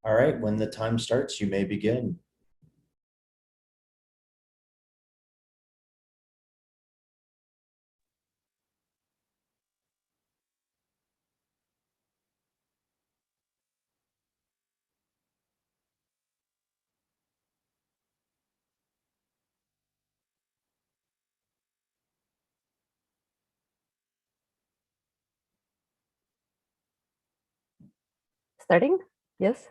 All right, when the time starts, you may begin. Starting? Yes.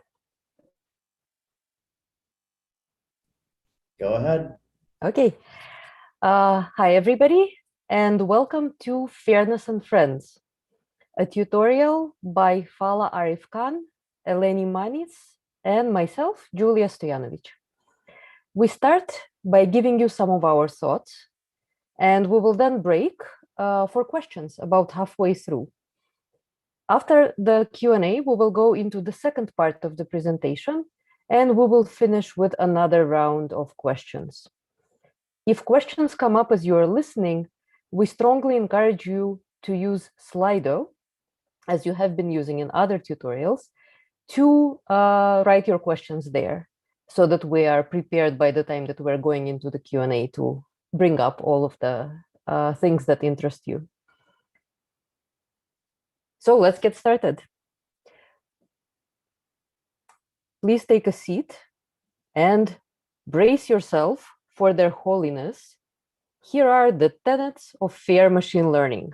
Go ahead. Okay. Hi, everybody, and welcome to Fairness and Friends, a tutorial by Fala Arif Khan, Eleni Manis, and myself, Julia Stojanovic. We start by giving you some of our thoughts, and we will then break for questions about halfway through. After the Q&A, we will go into the second part of the presentation, and we will finish with another round of questions. If questions come up as you are listening, we strongly encourage you to use Slido, as you have been using in other tutorials, to write your questions there so that we are prepared by the time that we're going into the Q&A to bring up all of the things that interest you. So let's get started. Please take a seat and brace yourself for their holiness. Here are the tenets of fair machine learning.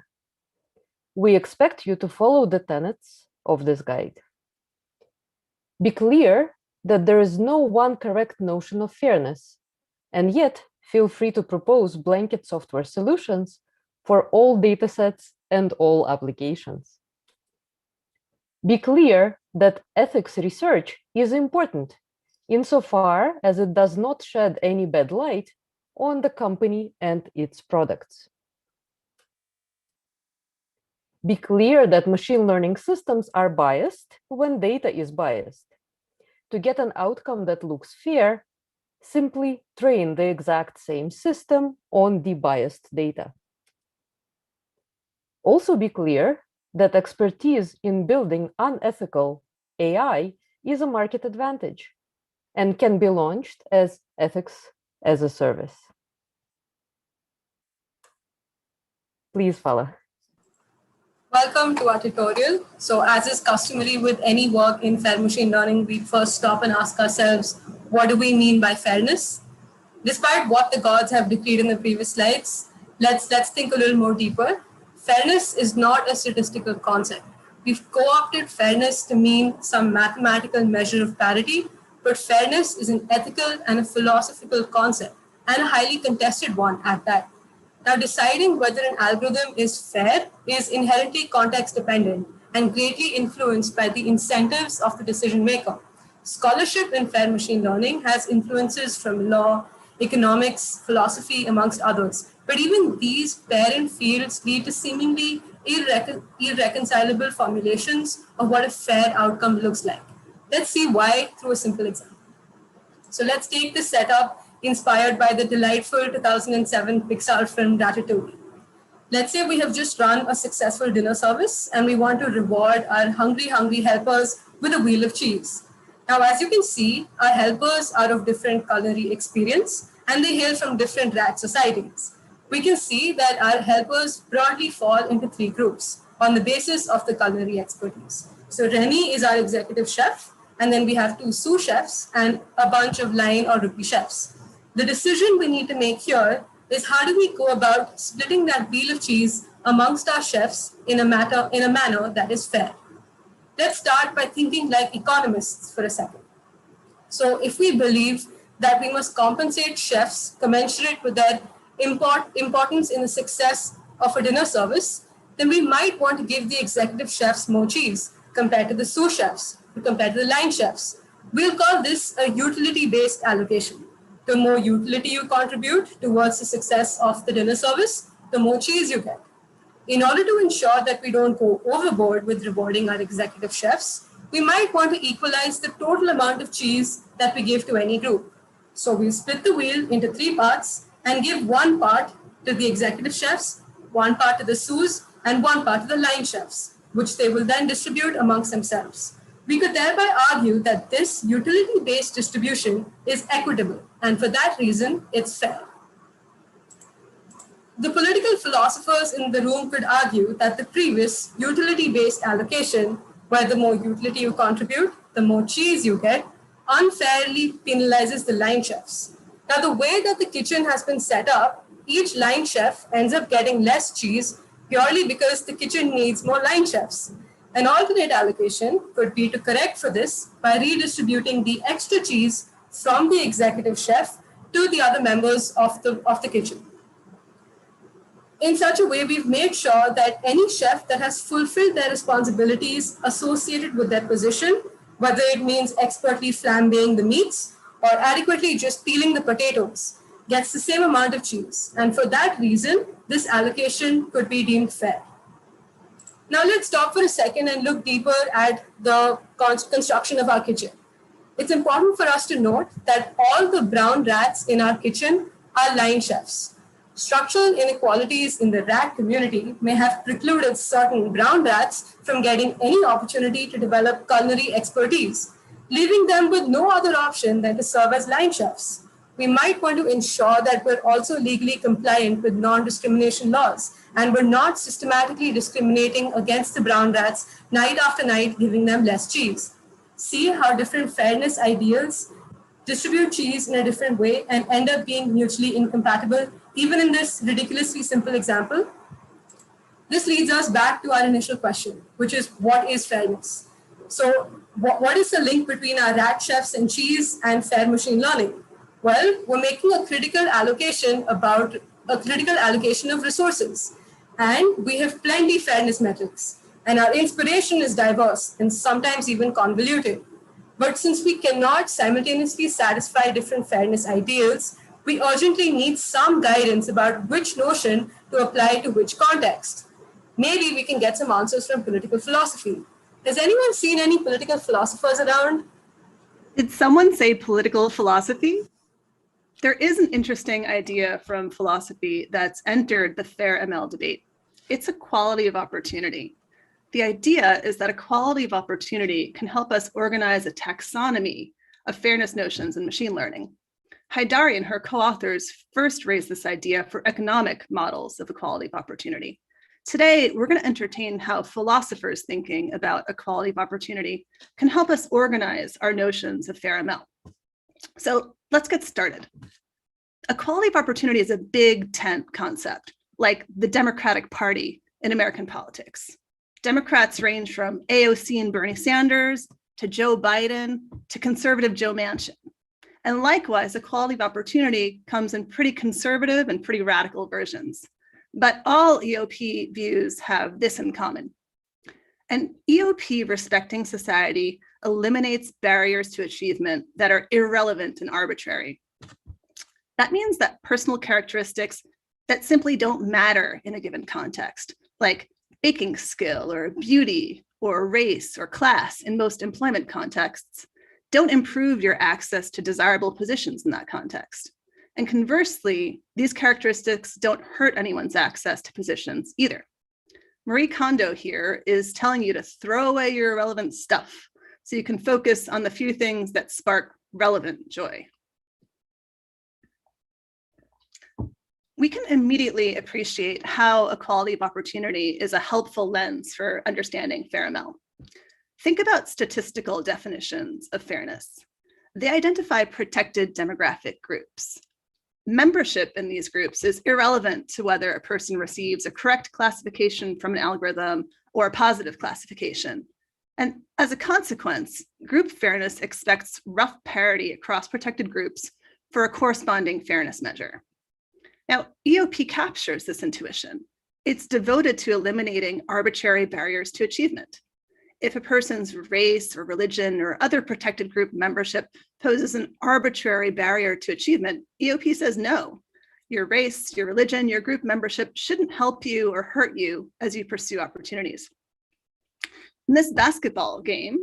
We expect you to follow the tenets of this guide. Be clear that there is no one correct notion of fairness, and yet feel free to propose blanket software solutions for all datasets and all applications. Be clear that ethics research is important insofar as it does not shed any bad light on the company and its products. Be clear that machine learning systems are biased when data is biased. To get an outcome that looks fair, simply train the exact same system on the biased data. Also be clear that expertise in building unethical AI is a market advantage and can be launched as ethics as a service. Please, Fala. Welcome to our tutorial. So as is customary with any work in fair machine learning, we first stop and ask ourselves, what do we mean by fairness? Despite what the gods have decreed in the previous slides, let's think a little more deeper. Fairness is not a statistical concept. We've co-opted fairness to mean some mathematical measure of parity, but fairness is an ethical and a philosophical concept, and a highly contested one at that. Now, deciding whether an algorithm is fair is inherently context dependent and greatly influenced by the incentives of the decision maker. Scholarship in fair machine learning has influences from law, economics, philosophy, amongst others. But even these parent fields lead to seemingly irreconcilable formulations of what a fair outcome looks like. Let's see why through a simple example. So let's take the setup inspired by the delightful 2007 Pixar film Ratatouille. Let's say we have just run a successful dinner service and we want to reward our hungry helpers with a wheel of cheese. Now, as you can see, our helpers are of different culinary experience and they hail from different rat societies. We can see that our helpers broadly fall into three groups on the basis of the culinary expertise. So Remy is our executive chef, and then we have two sous chefs and a bunch of line or rupee chefs. The decision we need to make here is how do we go about splitting that wheel of cheese amongst our chefs in a manner that is fair. Let's start by thinking like economists for a second. So if we believe that we must compensate chefs commensurate with their importance in the success of a dinner service, then we might want to give the executive chefs more cheese compared to the sous chefs, compared to the line chefs. We'll call this a utility-based allocation. The more utility you contribute towards the success of the dinner service, the more cheese you get. In order to ensure that we don't go overboard with rewarding our executive chefs, we might want to equalize the total amount of cheese that we give to any group. So we'll split the wheel into three parts and give one part to the executive chefs, one part to the sous, and one part to the line chefs, which they will then distribute amongst themselves. We could thereby argue that this utility-based distribution is equitable, and for that reason, it's fair. The political philosophers in the room could argue that the previous utility-based allocation, where the more utility you contribute, the more cheese you get, unfairly penalizes the line chefs. Now, the way that the kitchen has been set up, each line chef ends up getting less cheese purely because the kitchen needs more line chefs. An alternate allocation could be to correct for this by redistributing the extra cheese from the executive chef to the other members of the kitchen. In such a way, we've made sure that any chef that has fulfilled their responsibilities associated with their position, whether it means expertly flambeing the meats or adequately just peeling the potatoes, gets the same amount of cheese. And for that reason, this allocation could be deemed fair. Now let's stop for a second and look deeper at the construction of our kitchen. It's important for us to note that all the brown rats in our kitchen are line chefs. Structural inequalities in the rat community may have precluded certain brown rats from getting any opportunity to develop culinary expertise, leaving them with no other option than to serve as line chefs. We might want to ensure that we're also legally compliant with non-discrimination laws and we're not systematically discriminating against the brown rats night after night, giving them less cheese. See how different fairness ideals distribute cheese in a different way and end up being mutually incompatible, even in this ridiculously simple example. This leads us back to our initial question, which is what is fairness? So what is the link between our rat chefs and cheese and fair machine learning? Well, we're making a critical allocation of resources, and we have plenty fairness metrics, and our inspiration is diverse and sometimes even convoluted. But since we cannot simultaneously satisfy different fairness ideals, we urgently need some guidance about which notion to apply to which context. Maybe we can get some answers from political philosophy. Has anyone seen any political philosophers around? Did someone say political philosophy? There is an interesting idea from philosophy that's entered the FAIR ML debate. It's equality of opportunity. The idea is that equality of opportunity can help us organize a taxonomy of fairness notions in machine learning. Haidari and her co-authors first raised this idea for economic models of equality of opportunity. Today, we're going to entertain how philosophers thinking about equality of opportunity can help us organize our notions of FAIR ML. So let's get started. Equality of opportunity is a big tent concept, like the Democratic Party in American politics. Democrats range from AOC and Bernie Sanders to Joe Biden to conservative Joe Manchin. And likewise, equality of opportunity comes in pretty conservative and pretty radical versions. But all EOP views have this in common. An EOP respecting society eliminates barriers to achievement that are irrelevant and arbitrary. That means that personal characteristics that simply don't matter in a given context, like baking skill or beauty or race or class in most employment contexts, don't improve your access to desirable positions in that context. And conversely, these characteristics don't hurt anyone's access to positions either. Marie Kondo here is telling you to throw away your irrelevant stuff so you can focus on the few things that spark relevant joy. We can immediately appreciate how equality of opportunity is a helpful lens for understanding FAIR-ML. Think about statistical definitions of fairness. They identify protected demographic groups. Membership in these groups is irrelevant to whether a person receives a correct classification from an algorithm or a positive classification. And as a consequence, group fairness expects rough parity across protected groups for a corresponding fairness measure. Now, EOP captures this intuition. It's devoted to eliminating arbitrary barriers to achievement. If a person's race or religion or other protected group membership poses an arbitrary barrier to achievement, EOP says no. Your race, your religion, your group membership shouldn't help you or hurt you as you pursue opportunities. In this basketball game,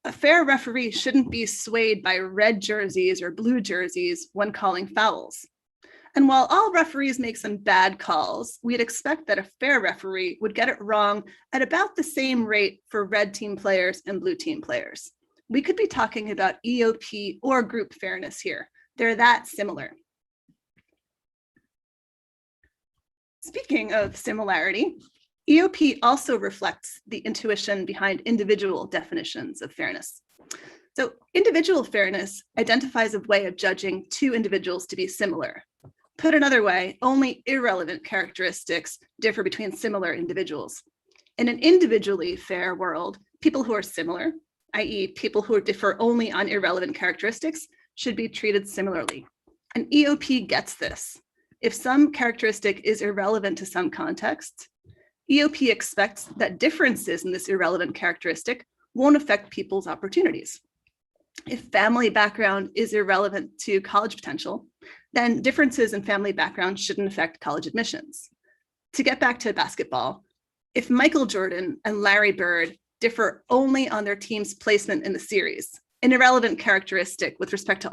a fair referee shouldn't be swayed by red jerseys or blue jerseys when calling fouls. And while all referees make some bad calls, we'd expect that a fair referee would get it wrong at about the same rate for red team players and blue team players. We could be talking about EOP or group fairness here. They're that similar. Speaking of similarity, EOP also reflects the intuition behind individual definitions of fairness. So individual fairness identifies a way of judging two individuals to be similar. Put another way, only irrelevant characteristics differ between similar individuals. In an individually fair world, people who are similar, i.e. people who differ only on irrelevant characteristics, should be treated similarly. And EOP gets this. If some characteristic is irrelevant to some context, EOP expects that differences in this irrelevant characteristic won't affect people's opportunities. If family background is irrelevant to college potential, then differences in family background shouldn't affect college admissions. To get back to basketball, if Michael Jordan and Larry Bird differ only on their team's placement in the series, an irrelevant characteristic with respect to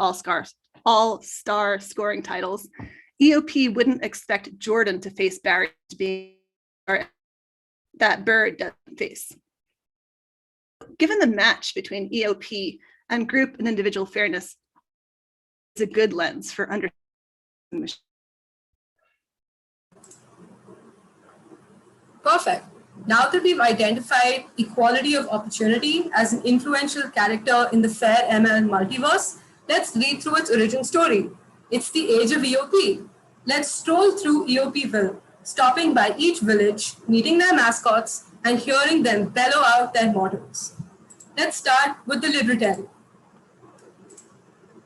all-star scoring titles, EOP wouldn't expect Jordan to face barriers that Bird doesn't face. Given the match between EOP and group and individual fairness, is a good lens for understanding. Perfect. Now that we've identified equality of opportunity as an influential character in the FAIR ML multiverse, let's read through its origin story. It's the age of EOP. Let's stroll through EOPville, stopping by each village, meeting their mascots, and hearing them bellow out their mottos. Let's start with the Libertarian.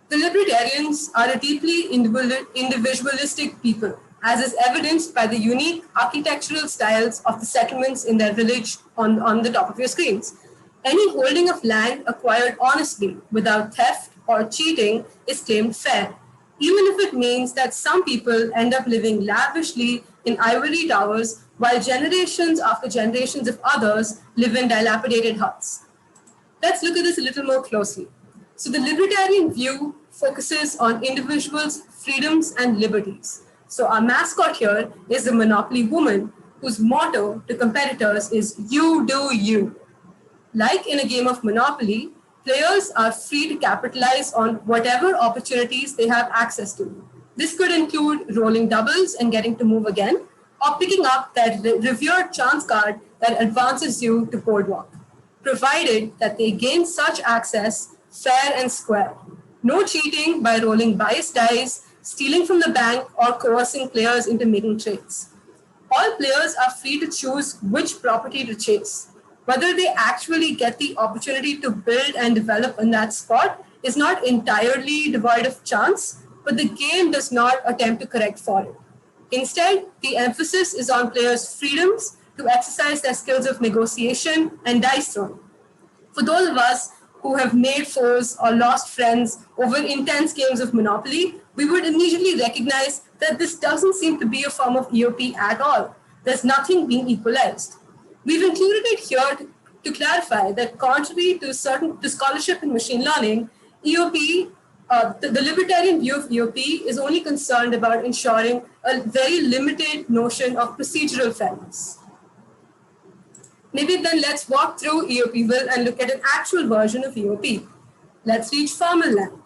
The Libertarians are a deeply individualistic people, as is evidenced by the unique architectural styles of the settlements in their village on the top of your screens. Any holding of land acquired honestly without theft or cheating is claimed fair, even if it means that some people end up living lavishly in ivory towers while generations after generations of others live in dilapidated huts. Let's look at this a little more closely. So the libertarian view focuses on individuals' freedoms and liberties. So our mascot here is the Monopoly woman, whose motto to competitors is "You do you." Like in a game of Monopoly, players are free to capitalize on whatever opportunities they have access to. This could include rolling doubles and getting to move again, or picking up that revered chance card that advances you to boardwalk, provided that they gain such access fair and square. No cheating by rolling biased dice, stealing from the bank, or coercing players into making trades. All players are free to choose which property to chase. Whether they actually get the opportunity to build and develop in that spot is not entirely devoid of chance, but the game does not attempt to correct for it. Instead, the emphasis is on players' freedoms to exercise their skills of negotiation and dice throwing. For those of us who have made foes or lost friends over intense games of Monopoly, we would immediately recognize that this doesn't seem to be a form of EOP at all. There's nothing being equalized. We've included it here to clarify that contrary to scholarship in machine learning, EOP, the libertarian view of EOP is only concerned about ensuring a very limited notion of procedural fairness. Maybe then let's walk through EOPville and look at an actual version of EOP. Let's reach formal land.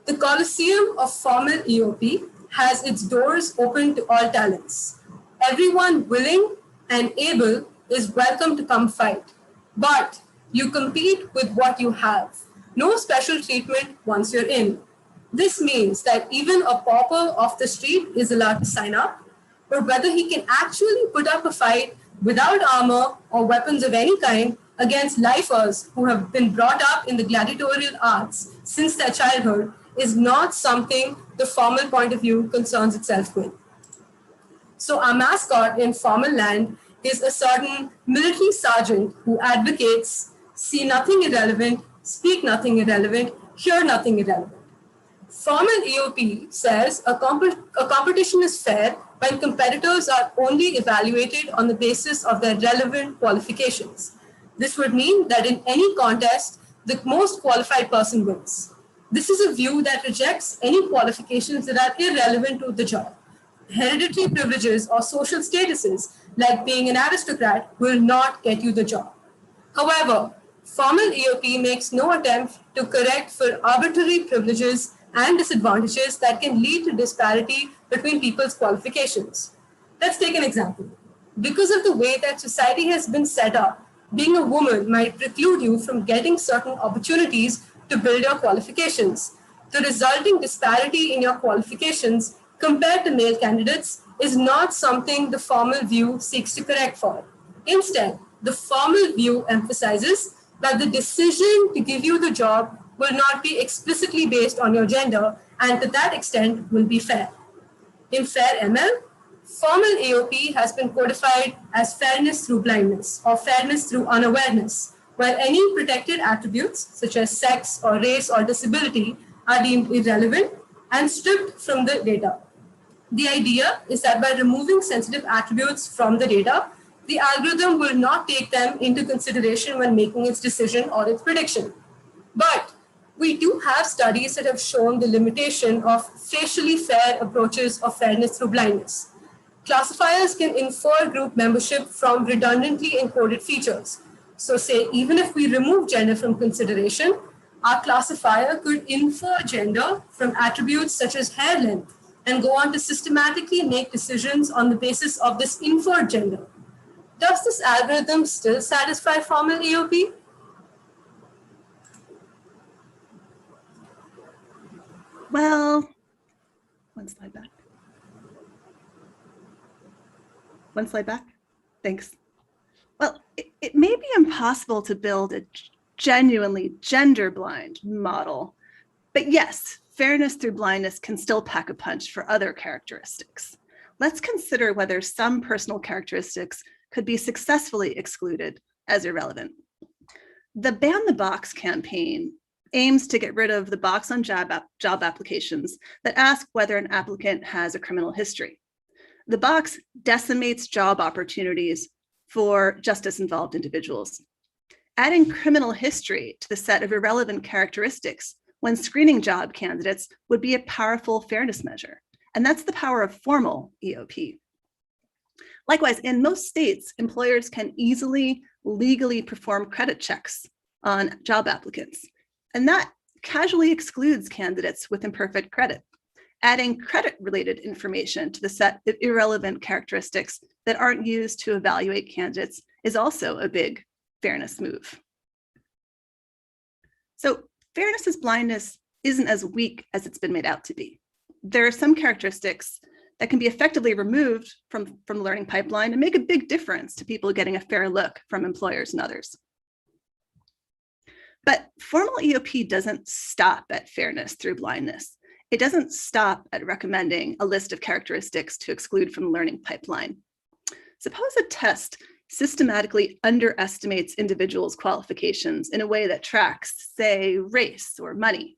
The Coliseum of formal EOP has its doors open to all talents. Everyone willing and able is welcome to come fight, but you compete with what you have. No special treatment once you're in. This means that even a pauper off the street is allowed to sign up, but whether he can actually put up a fight without armor or weapons of any kind against lifers who have been brought up in the gladiatorial arts since their childhood is not something the formal point of view concerns itself with. So our mascot in formal land is a certain military sergeant who advocates see nothing irrelevant, speak nothing irrelevant, hear nothing irrelevant. Formal EOP says a competition is fair when competitors are only evaluated on the basis of their relevant qualifications. This would mean that in any contest, the most qualified person wins. This is a view that rejects any qualifications that are irrelevant to the job. Hereditary privileges or social statuses, like being an aristocrat, will not get you the job. However, formal EOP makes no attempt to correct for arbitrary privileges and disadvantages that can lead to disparity between people's qualifications. Let's take an example. Because of the way that society has been set up, being a woman might preclude you from getting certain opportunities to build your qualifications. The resulting disparity in your qualifications compared to male candidates is not something the formal view seeks to correct for. Instead, the formal view emphasizes that the decision to give you the job will not be explicitly based on your gender, and to that extent will be fair. In FAIR ML, formal EOP has been codified as fairness through blindness or fairness through unawareness, where any protected attributes such as sex or race or disability are deemed irrelevant and stripped from the data. The idea is that by removing sensitive attributes from the data, the algorithm will not take them into consideration when making its decision or its prediction. But we do have studies that have shown the limitation of facially fair approaches of fairness through blindness. Classifiers can infer group membership from redundantly encoded features. So say, even if we remove gender from consideration, our classifier could infer gender from attributes such as hair length and go on to systematically make decisions on the basis of this inferred gender. Does this algorithm still satisfy formal EOP? Well, one slide back. One slide back. Thanks. Well, it may be impossible to build a genuinely gender-blind model, but yes, fairness through blindness can still pack a punch for other characteristics. Let's consider whether some personal characteristics could be successfully excluded as irrelevant. The Ban the Box campaign aims to get rid of the box on job applications that ask whether an applicant has a criminal history. The box decimates job opportunities for justice-involved individuals. Adding criminal history to the set of irrelevant characteristics when screening job candidates would be a powerful fairness measure. And that's the power of formal EOP. Likewise, in most states, employers can easily, legally perform credit checks on job applicants. And that casually excludes candidates with imperfect credit. Adding credit-related information to the set of irrelevant characteristics that aren't used to evaluate candidates is also a big fairness move. So fairness as blindness isn't as weak as it's been made out to be. There are some characteristics that can be effectively removed from the learning pipeline and make a big difference to people getting a fair look from employers and others. But formal EOP doesn't stop at fairness through blindness. It doesn't stop at recommending a list of characteristics to exclude from the learning pipeline. Suppose a test systematically underestimates individuals' qualifications in a way that tracks, say, race or money.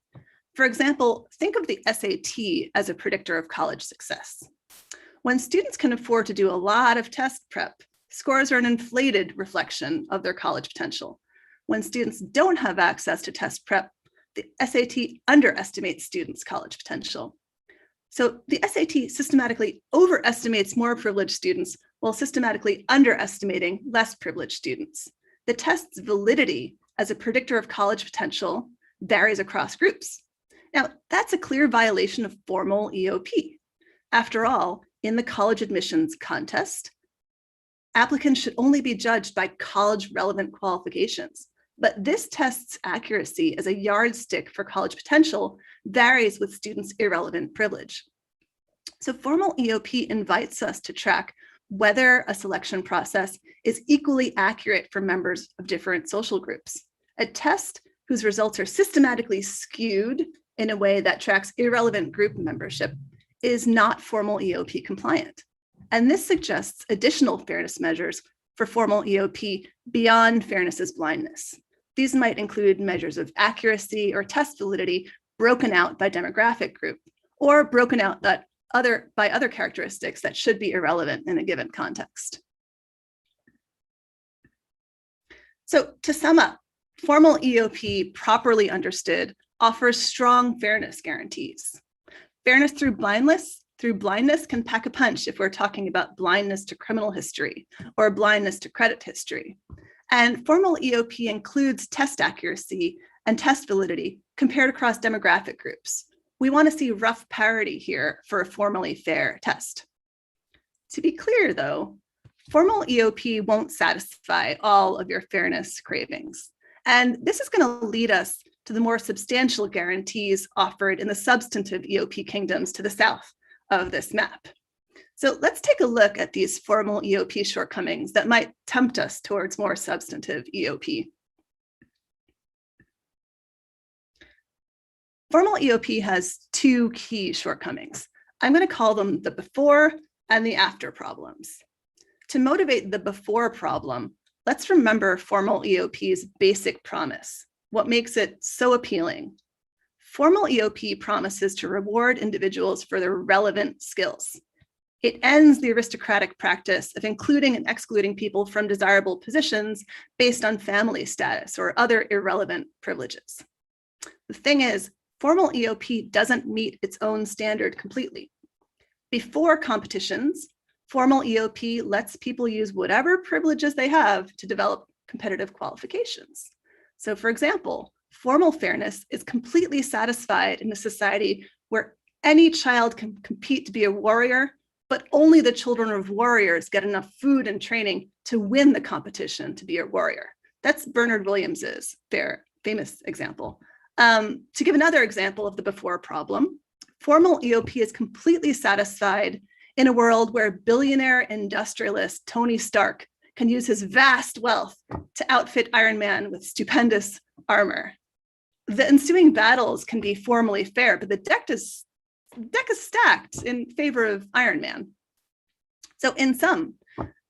For example, think of the SAT as a predictor of college success. When students can afford to do a lot of test prep, scores are an inflated reflection of their college potential. When students don't have access to test prep, the SAT underestimates students' college potential. So the SAT systematically overestimates more privileged students while systematically underestimating less privileged students. The test's validity as a predictor of college potential varies across groups. Now, that's a clear violation of formal EOP. After all, in the college admissions contest, applicants should only be judged by college-relevant qualifications. But this test's accuracy as a yardstick for college potential varies with students' irrelevant privilege. So formal EOP invites us to track whether a selection process is equally accurate for members of different social groups. A test whose results are systematically skewed in a way that tracks irrelevant group membership is not formal EOP compliant. And this suggests additional fairness measures for formal EOP beyond fairness as blindness. These might include measures of accuracy or test validity broken out by demographic group, or broken out by other characteristics that should be irrelevant in a given context. So to sum up, formal EOP properly understood offers strong fairness guarantees. Fairness through blindness can pack a punch if we're talking about blindness to criminal history or blindness to credit history. And formal EOP includes test accuracy and test validity compared across demographic groups. We want to see rough parity here for a formally fair test. To be clear though, formal EOP won't satisfy all of your fairness cravings. And this is going to lead us to the more substantial guarantees offered in the substantive EOP kingdoms to the south of this map. So let's take a look at these formal EOP shortcomings that might tempt us towards more substantive EOP. Formal EOP has two key shortcomings. I'm going to call them the before and the after problems. To motivate the before problem, let's remember formal EOP's basic promise, what makes it so appealing. Formal EOP promises to reward individuals for their relevant skills. It ends the aristocratic practice of including and excluding people from desirable positions based on family status or other irrelevant privileges. The thing is, formal EOP doesn't meet its own standard completely. Before competitions, formal EOP lets people use whatever privileges they have to develop competitive qualifications. So for example, formal fairness is completely satisfied in a society where any child can compete to be a warrior, but only the children of warriors get enough food and training to win the competition to be a warrior. That's Bernard Williams's famous example. To give another example of the before problem, formal EOP is completely satisfied in a world where billionaire industrialist Tony Stark can use his vast wealth to outfit Iron Man with stupendous armor. The ensuing battles can be formally fair, but the deck is stacked in favor of Iron Man. So in sum,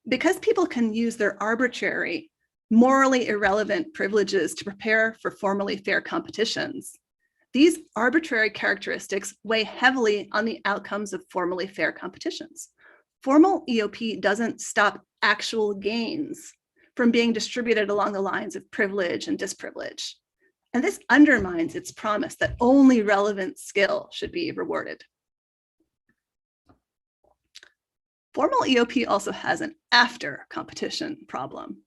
because people can use their arbitrary, morally irrelevant privileges to prepare for formally fair competitions, these arbitrary characteristics weigh heavily on the outcomes of formally fair competitions. Formal EOP doesn't stop actual gains from being distributed along the lines of privilege and disprivilege. And this undermines its promise that only relevant skill should be rewarded. Formal EOP also has an after competition problem.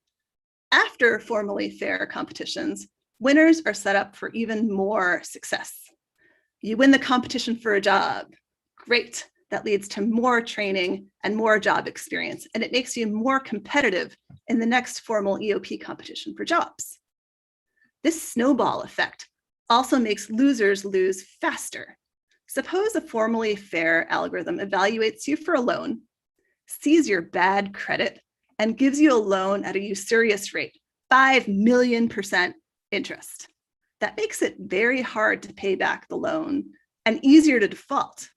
After formally fair competitions, winners are set up for even more success. You win the competition for a job. Great. That leads to more training and more job experience, and it makes you more competitive in the next formal EOP competition for jobs. This snowball effect also makes losers lose faster. Suppose a formally fair algorithm evaluates you for a loan, sees your bad credit, and gives you a loan at a usurious rate, 5 million% interest. That makes it very hard to pay back the loan and easier to default.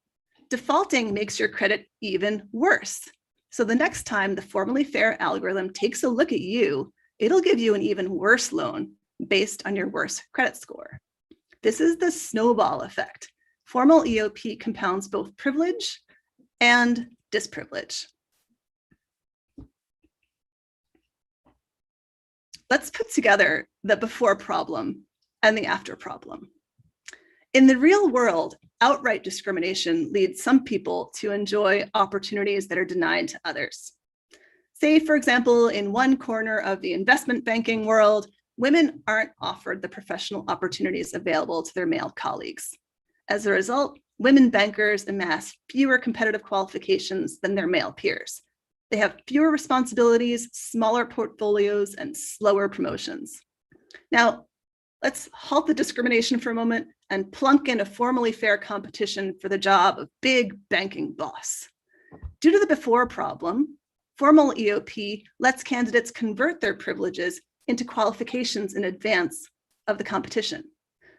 Defaulting makes your credit even worse. So the next time the formally fair algorithm takes a look at you, it'll give you an even worse loan based on your worse credit score. This is the snowball effect. Formal EOP compounds both privilege and disprivilege. Let's put together the before problem and the after problem. In the real world, outright discrimination leads some people to enjoy opportunities that are denied to others. Say, for example, in one corner of the investment banking world, women aren't offered the professional opportunities available to their male colleagues. As a result, women bankers amass fewer competitive qualifications than their male peers. They have fewer responsibilities, smaller portfolios, and slower promotions. Now, let's halt the discrimination for a moment and plunk in a formally fair competition for the job of big banking boss. Due to the before problem, formal EOP lets candidates convert their privileges into qualifications in advance of the competition.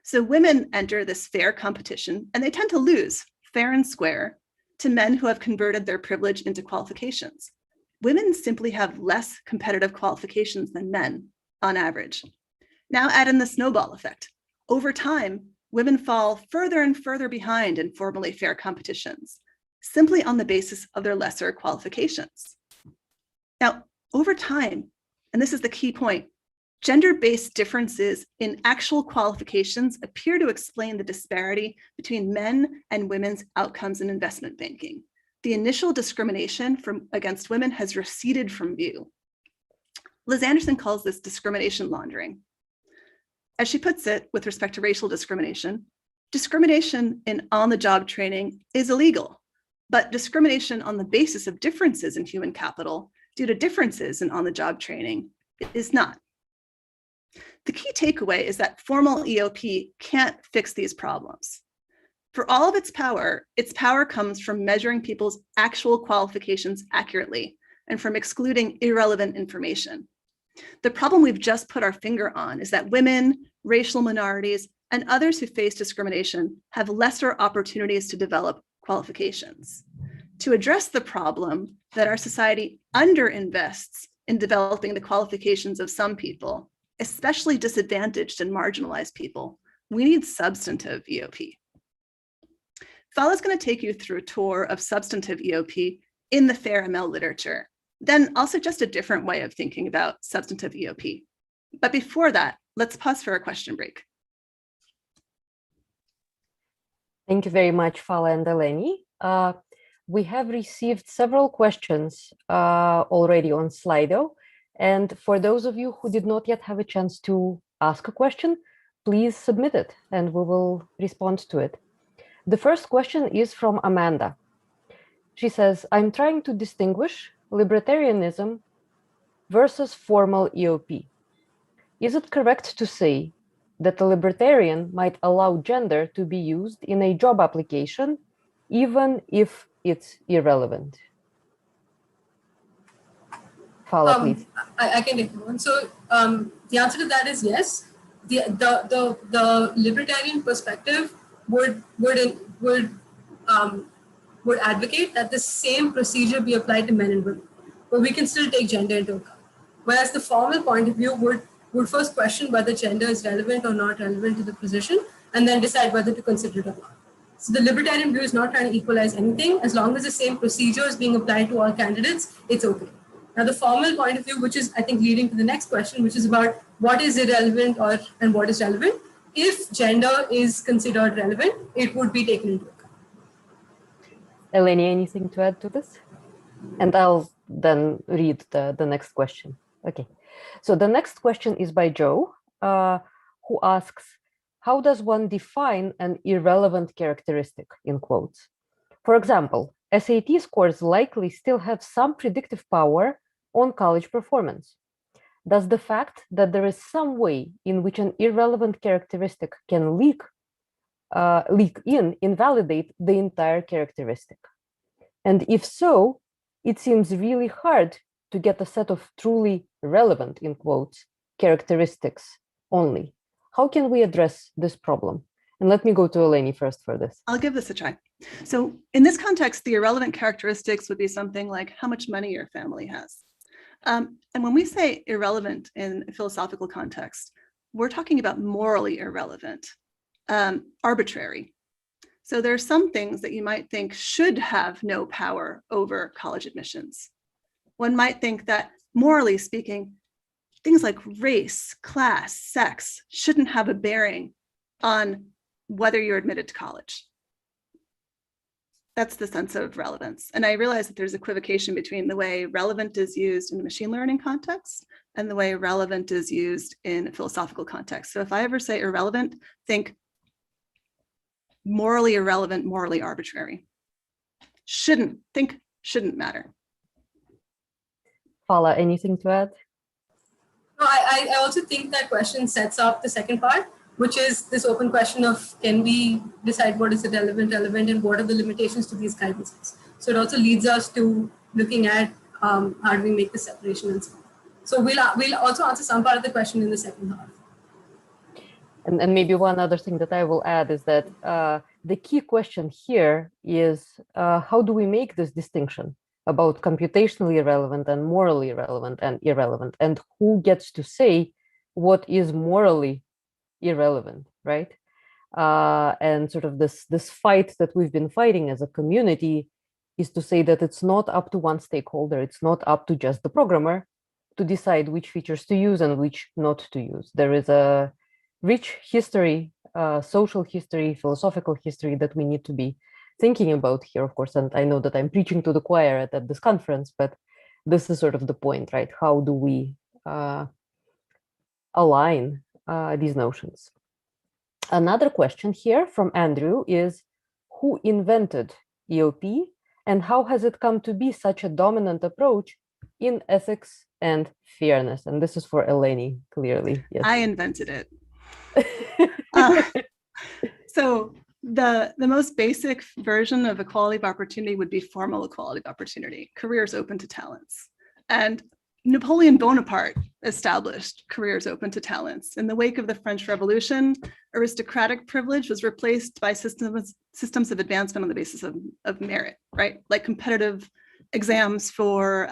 So women enter this fair competition and they tend to lose fair and square to men who have converted their privilege into qualifications. Women simply have less competitive qualifications than men on average. Now add in the snowball effect. Over time, women fall further and further behind in formally fair competitions, simply on the basis of their lesser qualifications. Now, over time, and this is the key point, Gender-based differences in actual qualifications appear to explain the disparity between men and women's outcomes in investment banking. The initial discrimination against women has receded from view. Liz Anderson calls this discrimination laundering. As she puts it, with respect to racial discrimination in on-the-job training is illegal, but discrimination on the basis of differences in human capital due to differences in on-the-job training is not. The key takeaway is that formal EOP can't fix these problems. For all of its power comes from measuring people's actual qualifications accurately and from excluding irrelevant information. The problem we've just put our finger on is that women, racial minorities, and others who face discrimination have lesser opportunities to develop qualifications. To address the problem that our society underinvests in developing the qualifications of some people, especially disadvantaged and marginalized people, we need substantive EOP. Fala's going to take you through a tour of substantive EOP in the FAIR-ML literature, then I'll suggest a different way of thinking about substantive EOP. But before that, let's pause for a question break. Thank you very much, Fala and Eleni. We have received several questions already on Slido. And for those of you who did not yet have a chance to ask a question, please submit it and we will respond to it. The first question is from Amanda. She says, I'm trying to distinguish libertarianism versus formal EOP. Is it correct to say that a libertarian might allow gender to be used in a job application, even if it's irrelevant? Fala, please. I can take one. So the answer to that is yes. The libertarian perspective would advocate that the same procedure be applied to men and women, but we can still take gender into account. Whereas the formal point of view would first question whether gender is relevant or not relevant to the position, and then decide whether to consider it or not. So the libertarian view is not trying to equalize anything. As long as the same procedure is being applied to all candidates, it's okay. Now, the formal point of view, which is, I think, leading to the next question, which is about what is irrelevant and what is relevant. If gender is considered relevant, it would be taken into account. Eleni, anything to add to this? And I'll then read the next question. Okay. So the next question is by Joe, who asks, how does one define an irrelevant characteristic, in quotes? For example, SAT scores likely still have some predictive power on college performance. Does the fact that there is some way in which an irrelevant characteristic can leak in invalidate the entire characteristic? And if so, it seems really hard to get a set of truly relevant, in quotes, characteristics only. How can we address this problem? And let me go to Eleni first for this. I'll give this a try. So in this context, the irrelevant characteristics would be something like how much money your family has. And when we say irrelevant in a philosophical context, we're talking about morally irrelevant, arbitrary. So there are some things that you might think should have no power over college admissions. One might think that, morally speaking, things like race, class, sex shouldn't have a bearing on whether you're admitted to college. That's the sense of relevance. And I realize that there's equivocation between the way relevant is used in the machine learning context and the way relevant is used in a philosophical context. So if I ever say irrelevant, think morally irrelevant, morally arbitrary. Shouldn't matter. Fala, anything to add? No, I also think that question sets up the second part, which is this open question of, can we decide what is relevant, and what are the limitations to these guidances? So it also leads us to looking at how do we make the separation and so on. So we'll also answer some part of the question in the second half. And maybe one other thing that I will add is that the key question here is how do we make this distinction about computationally relevant and morally relevant and irrelevant, and who gets to say what is morally irrelevant, right? And sort of this fight that we've been fighting as a community is to say that it's not up to one stakeholder, it's not up to just the programmer, decide which features to use and which not to use. There is a rich history, social history, philosophical history that we need to be thinking about here, of course. And I know that I'm preaching to the choir at this conference, but this is sort of the point, right? How do we align these notions? Another question here from Andrew is, who invented EOP and how has it come to be such a dominant approach in ethics and fairness? And this is for Eleni, clearly. Yes. I invented it. So the most basic version of equality of opportunity would be formal equality of opportunity, careers open to talents. And Napoleon Bonaparte established careers open to talents. In the wake of the French Revolution, aristocratic privilege was replaced by systems of advancement on the basis of merit, right? Like competitive exams for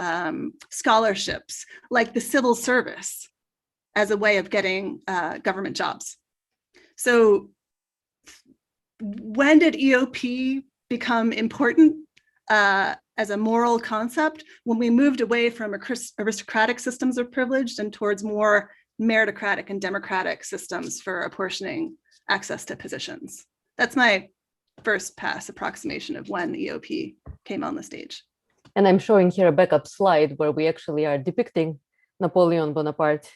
scholarships, like the civil service as a way of getting government jobs. So when did EOP become important as a moral concept? When we moved away from aristocratic systems of privilege and towards more meritocratic and democratic systems for apportioning access to positions. That's my first pass approximation of when EOP came on the stage. And I'm showing here a backup slide where we actually are depicting Napoleon Bonaparte.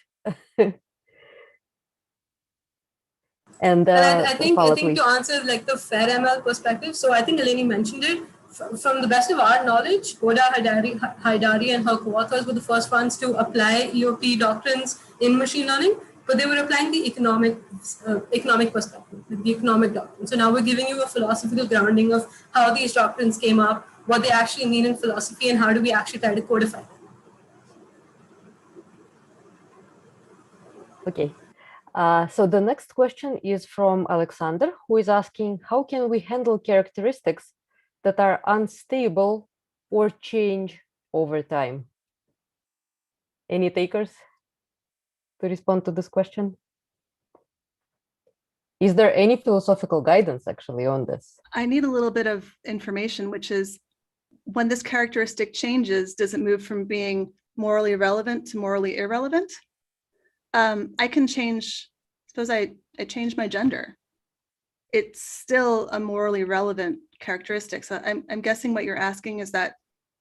And I think to answer like the fair ML perspective, so I think Eleni mentioned it. From the best of our knowledge, Hoda Haidari and her co-authors were the first ones to apply EOP doctrines in machine learning, but they were applying the economic perspective, the economic doctrine. So now we're giving you a philosophical grounding of how these doctrines came up, what they actually mean in philosophy, and how do we actually try to codify them. Okay. So the next question is from Alexander, who is asking, how can we handle characteristics that are unstable or change over time? Any takers to respond to this question? Is there any philosophical guidance actually on this? I need a little bit of information, which is when this characteristic changes, does it move from being morally relevant to morally irrelevant? I can change, suppose I change my gender. It's still a morally relevant characteristic. So I'm guessing what you're asking is that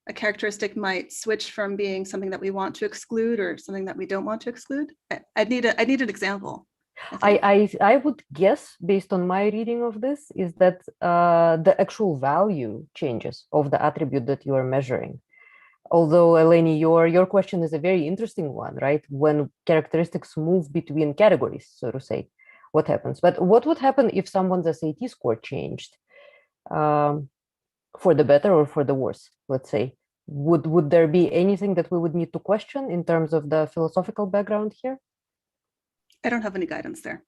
a characteristic might switch from being something that we want to exclude or something that we don't want to exclude. I'd need an example. I would guess, based on my reading of this, is that the actual value changes of the attribute that you are measuring. Although, Eleni, your question is a very interesting one, right? When characteristics move between categories, so to say, what happens? But what would happen if someone's SAT score changed for the better or for the worse, let's say? Would there be anything that we would need to question in terms of the philosophical background here? I don't have any guidance there.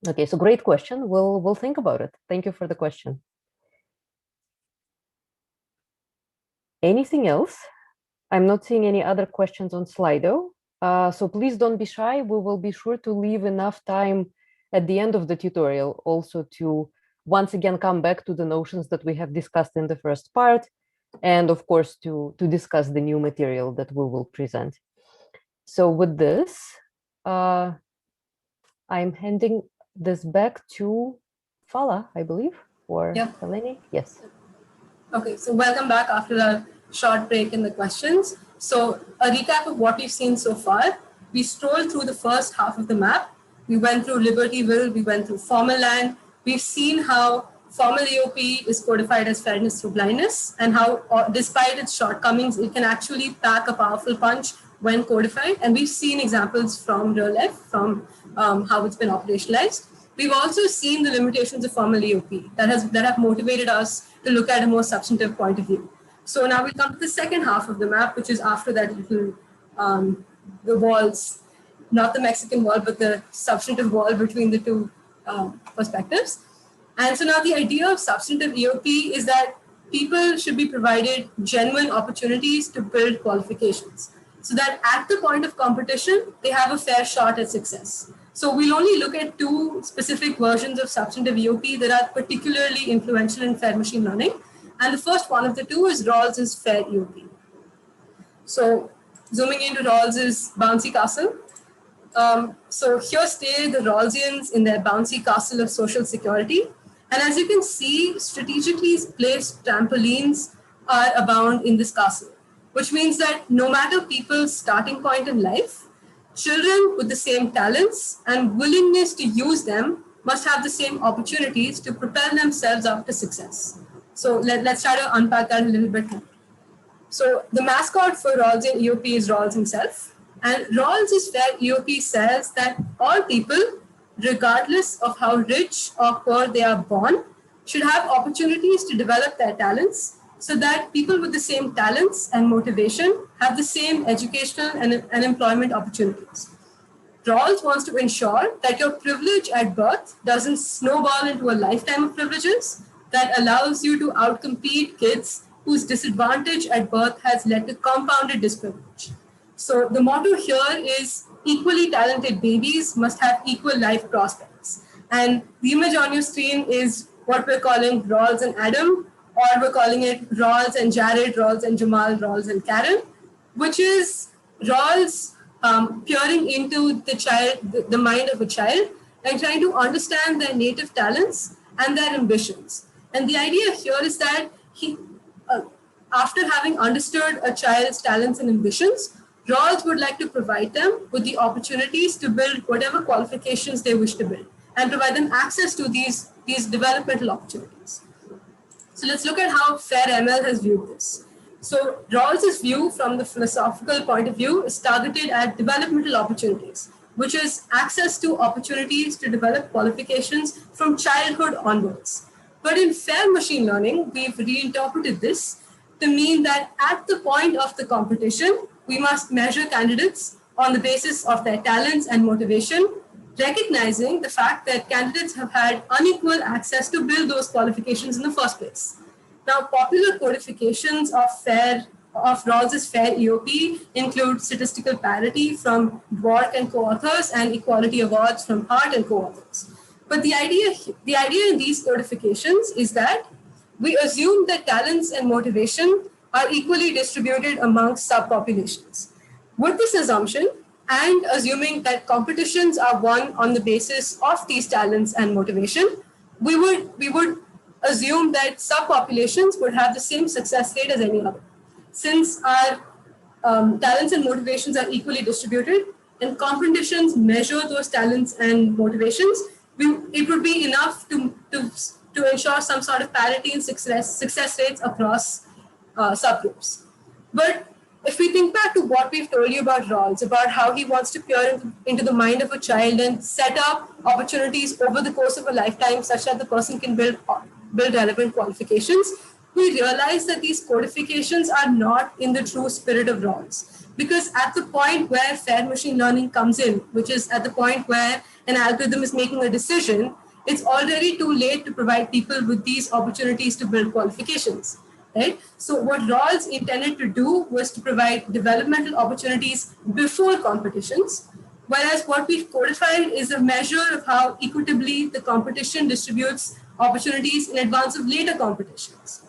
Okay, so great question. We'll think about it. Thank you for the question. Anything else? I'm not seeing any other questions on Slido. So please don't be shy. We will be sure to leave enough time at the end of the tutorial also to once again come back to the notions that we have discussed in the first part, and of course to discuss the new material that we will present. So with this, I'm handing this back to Fala, I believe, or Eleni. Yes. Okay, so welcome back after a short break in the questions. So a recap of what we've seen so far. We strolled through the first half of the map. We went through Libertyville, we went through formal land. We've seen how formal EOP is codified as fairness through blindness, and how despite its shortcomings, it can actually pack a powerful punch when codified. And we've seen examples from real life, from how it's been operationalized. We've also seen the limitations of formal EOP that have motivated us to look at a more substantive point of view. So now we come to the second half of the map, which is after that little, the walls, not the Mexican wall, but the substantive wall between the two perspectives. And so now the idea of substantive EOP is that people should be provided genuine opportunities to build qualifications, so that at the point of competition, they have a fair shot at success. So we'll only look at two specific versions of substantive EOP that are particularly influential in fair machine learning. And the first one of the two is Rawls's fair EOP. So zooming into Rawls's bouncy castle. So here stay the Rawlsians in their bouncy castle of social security. And as you can see, strategically placed trampolines are abound in this castle, which means that no matter people's starting point in life, children with the same talents and willingness to use them must have the same opportunities to propel themselves up to success. So let's try to unpack that a little bit more. So the mascot for Rawlsian EOP is Rawls himself. And Rawls's Fair EOP says that all people, regardless of how rich or poor they are born, should have opportunities to develop their talents so that people with the same talents and motivation have the same educational and employment opportunities. Rawls wants to ensure that your privilege at birth doesn't snowball into a lifetime of privileges that allows you to outcompete kids whose disadvantage at birth has led to compounded disprivilege. So the motto here is equally talented babies must have equal life prospects. And the image on your screen is what we're calling Rawls and Adam, or we're calling it Rawls and Jared, Rawls and Jamal, Rawls and Karen, which is Rawls peering into the mind of a child and trying to understand their native talents and their ambitions. And the idea here is that he, after having understood a child's talents and ambitions, Rawls would like to provide them with the opportunities to build whatever qualifications they wish to build and provide them access to these developmental opportunities. So let's look at how Fair ML has viewed this. So Rawls's view from the philosophical point of view is targeted at developmental opportunities, which is access to opportunities to develop qualifications from childhood onwards. But in fair machine learning, we've reinterpreted this to mean that at the point of the competition, we must measure candidates on the basis of their talents and motivation, recognizing the fact that candidates have had unequal access to build those qualifications in the first place. Now, popular codifications of Rawls's Fair EOP include statistical parity from Dwork and co-authors and equality awards from Hart and co-authors. But the idea in these codifications is that we assume that talents and motivation are equally distributed amongst subpopulations. With this assumption, and assuming that competitions are won on the basis of these talents and motivation, we would assume that subpopulations would have the same success rate as any other. Since our talents and motivations are equally distributed, and competitions measure those talents and motivations, it would be enough to ensure some sort of parity in success rates across subgroups. But if we think back to what we've told you about Rawls, about how he wants to peer into the mind of a child and set up opportunities over the course of a lifetime such that the person can build relevant qualifications, we realize that these codifications are not in the true spirit of Rawls. Because at the point where fair machine learning comes in, which is at the point where an algorithm is making a decision, it's already too late to provide people with these opportunities to build qualifications. Right? So what Rawls intended to do was to provide developmental opportunities before competitions, whereas what we've codified is a measure of how equitably the competition distributes opportunities in advance of later competitions.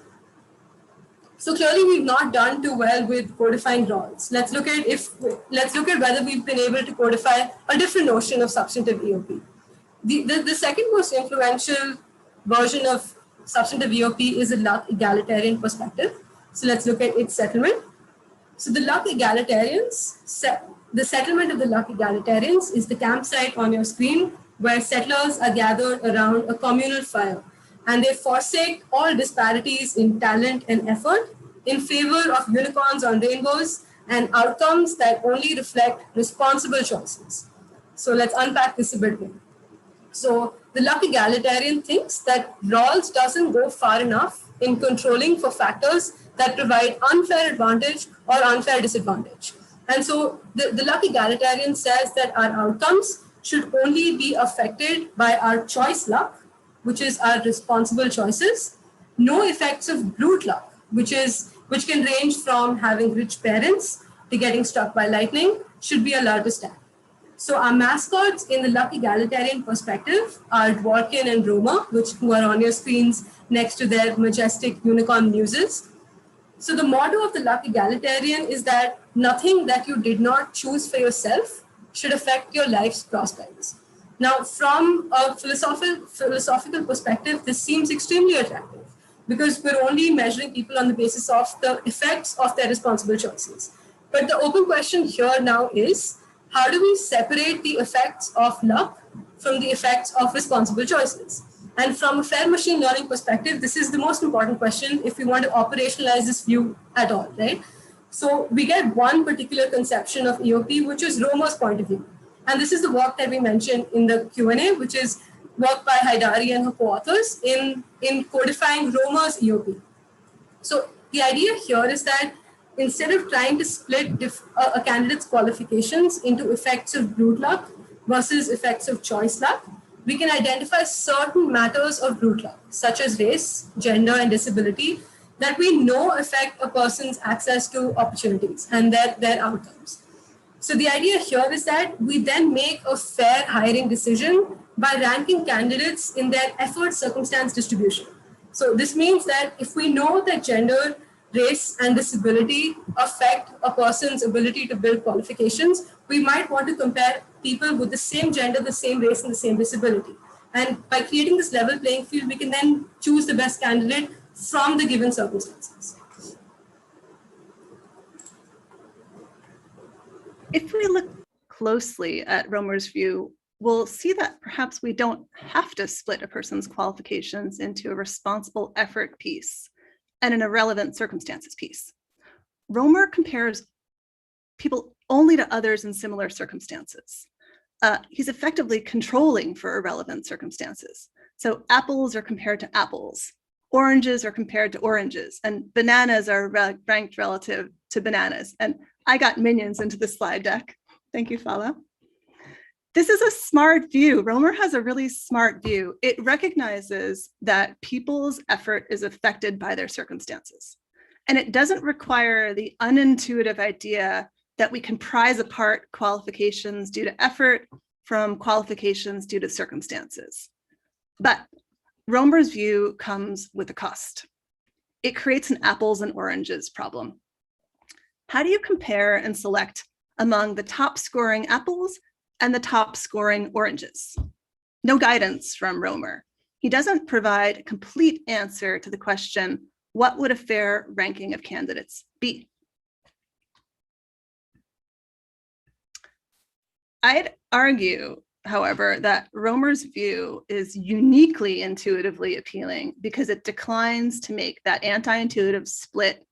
So clearly we've not done too well with codifying Rawls. Let's look at whether we've been able to codify a different notion of substantive EOP. The second most influential version of substantive EOP is a Luck egalitarian perspective. So let's look at its settlement. So the Luck egalitarians, the settlement of the Luck egalitarians is the campsite on your screen where settlers are gathered around a communal fire, and they forsake all disparities in talent and effort in favor of unicorns on rainbows and outcomes that only reflect responsible choices. So let's unpack this a bit more. So the Luck egalitarian thinks that Rawls doesn't go far enough in controlling for factors that provide unfair advantage or unfair disadvantage. And so the Luck egalitarian says that our outcomes should only be affected by our choice luck, which is our responsible choices. No effects of brute luck, which can range from having rich parents to getting struck by lightning, should be allowed to stand. So our mascots in the Luck egalitarian perspective are Dworkin and Roma, who are on your screens next to their majestic unicorn muses. So the motto of the luck egalitarian is that nothing that you did not choose for yourself should affect your life's prospects. Now, from a philosophical perspective, this seems extremely attractive because we're only measuring people on the basis of the effects of their responsible choices. But the open question here now is, how do we separate the effects of luck from the effects of responsible choices? And from a fair machine learning perspective, this is the most important question if we want to operationalize this view at all, right? So we get one particular conception of EOP, which is Romer's point of view. And this is the work that we mentioned in the Q&A, which is work by Haidari and her co-authors in codifying Romer's EOP. So the idea here is that instead of trying to split a candidate's qualifications into effects of brute luck versus effects of choice luck, we can identify certain matters of brute luck, such as race, gender, and disability, that we know affect a person's access to opportunities and their outcomes. So the idea here is that we then make a fair hiring decision by ranking candidates in their effort circumstance distribution. So this means that if we know that gender, race, and disability affect a person's ability to build qualifications, we might want to compare people with the same gender, the same race, and the same disability. And by creating this level playing field, we can then choose the best candidate from the given circumstances. If we look closely at Romer's view, we'll see that perhaps we don't have to split a person's qualifications into a responsible effort piece and an irrelevant circumstances piece. Romer compares people only to others in similar circumstances. He's effectively controlling for irrelevant circumstances. So apples are compared to apples, oranges are compared to oranges, and bananas are ranked relative to bananas. And I got minions into the slide deck. Thank you, Fala. This is a smart view. Romer has a really smart view. It recognizes that people's effort is affected by their circumstances. And it doesn't require the unintuitive idea that we can prize apart qualifications due to effort from qualifications due to circumstances. But Romer's view comes with a cost. It creates an apples and oranges problem. How do you compare and select among the top scoring apples and the top scoring oranges? No guidance from Romer. He doesn't provide a complete answer to the question, what would a fair ranking of candidates be? I'd argue, however, that Romer's view is uniquely intuitively appealing because it declines to make that anti-intuitive split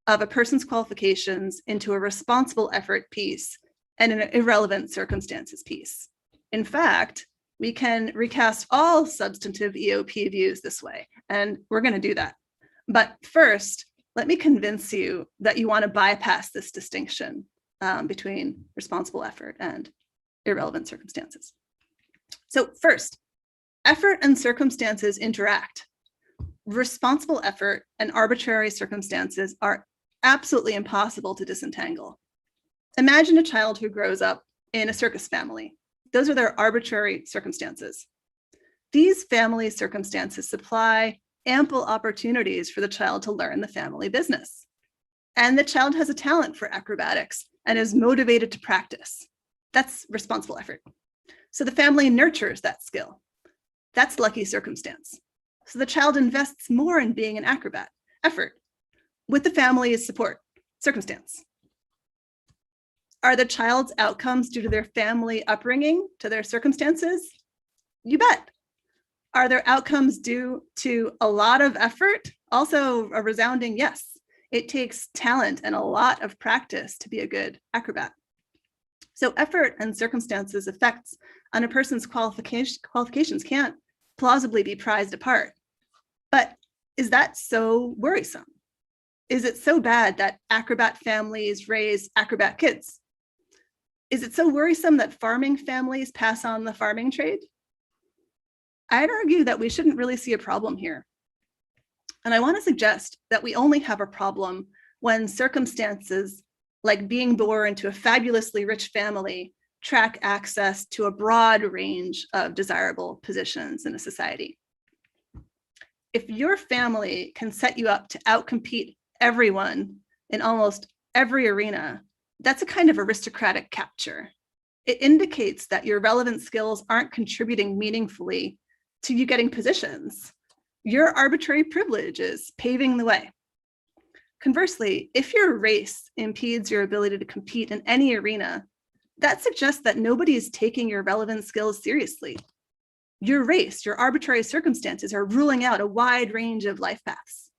of a person's qualifications into a responsible effort piece and an irrelevant circumstances piece. In fact, we can recast all substantive EOP views this way, and we're going to do that. But first, let me convince you that you want to bypass this distinction between responsible effort and irrelevant circumstances. So first, effort and circumstances interact. Responsible effort and arbitrary circumstances are absolutely impossible to disentangle. Imagine a child who grows up in a circus family. Those are their arbitrary circumstances. These family circumstances supply ample opportunities for the child to learn the family business. And the child has a talent for acrobatics and is motivated to practice. That's responsible effort. So the family nurtures that skill. That's lucky circumstance. So the child invests more in being an acrobat, effort, with the family's support, circumstance. Are the child's outcomes due to their family upbringing, to their circumstances? You bet. Are their outcomes due to a lot of effort? Also a resounding yes. It takes talent and a lot of practice to be a good acrobat. So effort and circumstances effects on a person's qualifications can't plausibly be prized apart. But is that so worrisome? Is it so bad that acrobat families raise acrobat kids? Is it so worrisome that farming families pass on the farming trade? I'd argue that we shouldn't really see a problem here. And I want to suggest that we only have a problem when circumstances like being born into a fabulously rich family track access to a broad range of desirable positions in a society. If your family can set you up to outcompete everyone in almost every arena, that's a kind of aristocratic capture. It indicates that your relevant skills aren't contributing meaningfully to you getting positions. Your arbitrary privilege is paving the way. Conversely, if your race impedes your ability to compete in any arena, that suggests that nobody is taking your relevant skills seriously. Your race, your arbitrary circumstances are ruling out a wide range of life paths.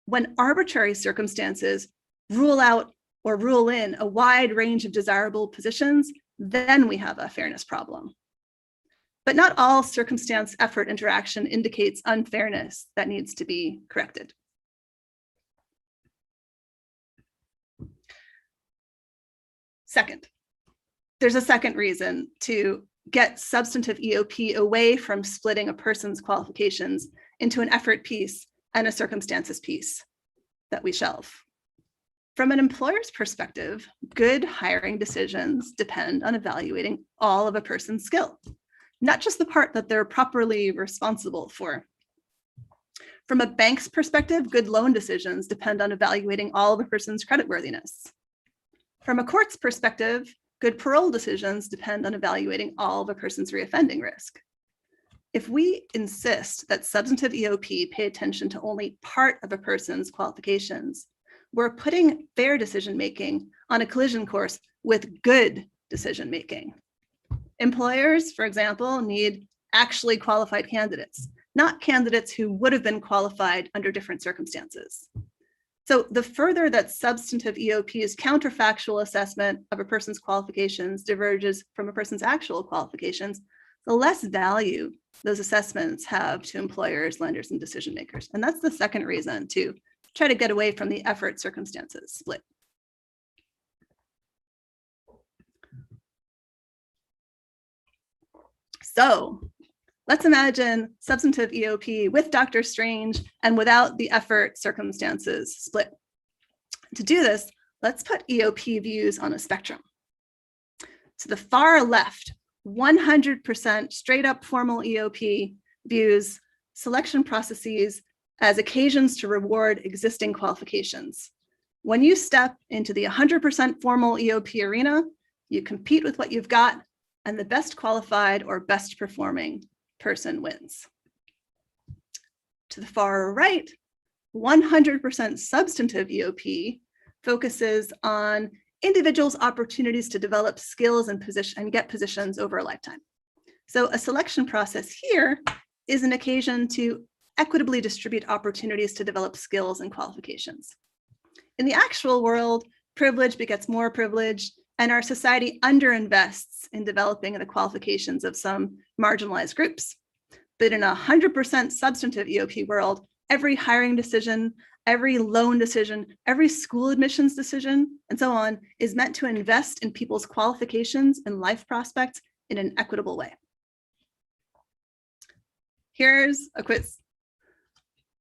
When arbitrary circumstances rule out or rule in a wide range of desirable positions, then we have a fairness problem. But not all circumstance effort interaction indicates unfairness that needs to be corrected. Second, there's a second reason to get substantive EOP away from splitting a person's qualifications into an effort piece and a circumstances piece that we shelve. From an employer's perspective, good hiring decisions depend on evaluating all of a person's skill, not just the part that they're properly responsible for. From a bank's perspective, good loan decisions depend on evaluating all of a person's creditworthiness. From a court's perspective, good parole decisions depend on evaluating all of a person's reoffending risk. If we insist that substantive EOP pay attention to only part of a person's qualifications, we're putting fair decision-making on a collision course with good decision-making. Employers, for example, need actually qualified candidates, not candidates who would have been qualified under different circumstances. So the further that substantive EOP's counterfactual assessment of a person's qualifications diverges from a person's actual qualifications, the less value those assessments have to employers, lenders, and decision makers. And that's the second reason to try to get away from the effort circumstances split. So let's imagine substantive EOP with Dr. Strange and without the effort circumstances split. To do this, let's put EOP views on a spectrum. To the far left, 100% straight up formal EOP views selection processes as occasions to reward existing qualifications. When you step into the 100% formal EOP arena, you compete with what you've got, and the best qualified or best performing person wins. To the far right, 100% substantive EOP focuses on individuals' opportunities to develop skills and get positions over a lifetime. So a selection process here is an occasion to equitably distribute opportunities to develop skills and qualifications. In the actual world, privilege begets more privilege, and our society underinvests in developing the qualifications of some marginalized groups. But in a 100% substantive EOP world, every hiring decision, every loan decision, every school admissions decision, and so on, is meant to invest in people's qualifications and life prospects in an equitable way. Here's a quiz.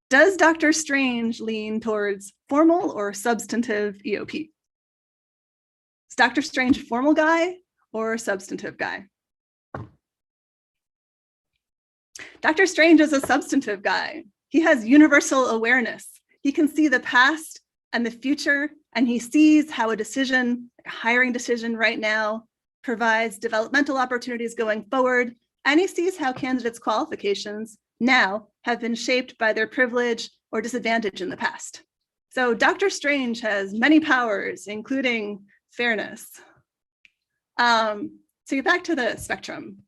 Does Dr. Strange lean towards formal or substantive EOP? Is Dr. Strange a formal guy or a substantive guy? Dr. Strange is a substantive guy. He has universal awareness. He can see the past and the future, and he sees how a decision, a hiring decision right now, provides developmental opportunities going forward, and he sees how candidates' qualifications now have been shaped by their privilege or disadvantage in the past. So Dr. Strange has many powers, including fairness. So get back to the spectrum.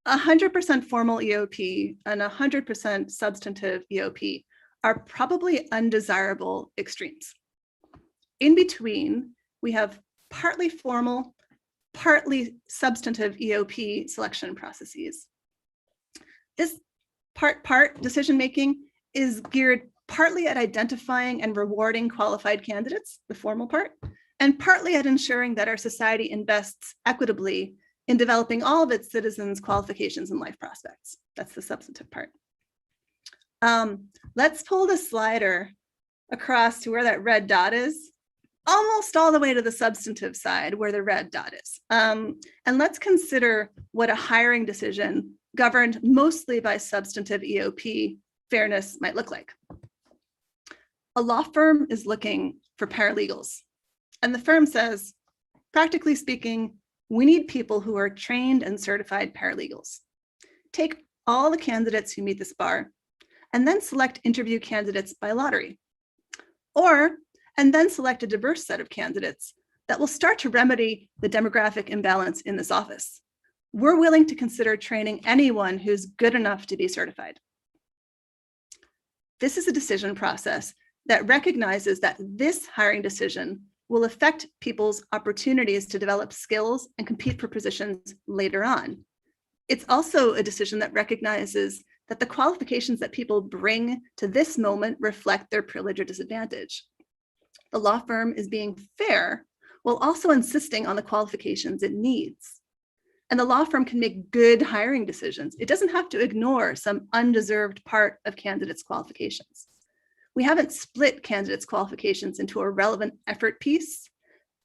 100% formal EOP and 100% substantive EOP are probably undesirable extremes. In between, we have partly formal, partly substantive EOP selection processes. This part decision-making is geared partly at identifying and rewarding qualified candidates, the formal part, and partly at ensuring that our society invests equitably in developing all of its citizens' qualifications and life prospects. That's the substantive part. Let's pull the slider across to where that red dot is, almost all the way to the substantive side where the red dot is. And let's consider what a hiring decision governed mostly by substantive EOP fairness might look like. A law firm is looking for paralegals, and the firm says, practically speaking, we need people who are trained and certified paralegals. Take all the candidates who meet this bar, and then select interview candidates by lottery. And then select a diverse set of candidates that will start to remedy the demographic imbalance in this office. We're willing to consider training anyone who's good enough to be certified. This is a decision process that recognizes that this hiring decision will affect people's opportunities to develop skills and compete for positions later on. It's also a decision that recognizes that the qualifications that people bring to this moment reflect their privilege or disadvantage. The law firm is being fair while also insisting on the qualifications it needs. And the law firm can make good hiring decisions. It doesn't have to ignore some undeserved part of candidates' qualifications. We haven't split candidates' qualifications into a relevant effort piece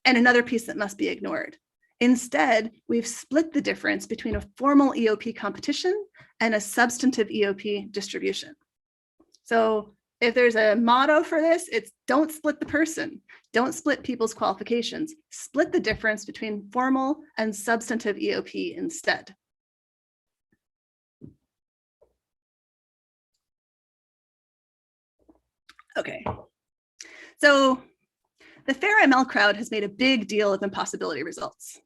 and another piece that must be ignored. Instead, we've split the difference between a formal EOP competition and a substantive EOP distribution. So if there's a motto for this, it's don't split the person, don't split people's qualifications, split the difference between formal and substantive EOP instead. Okay, so the FairML crowd has made a big deal of impossibility results,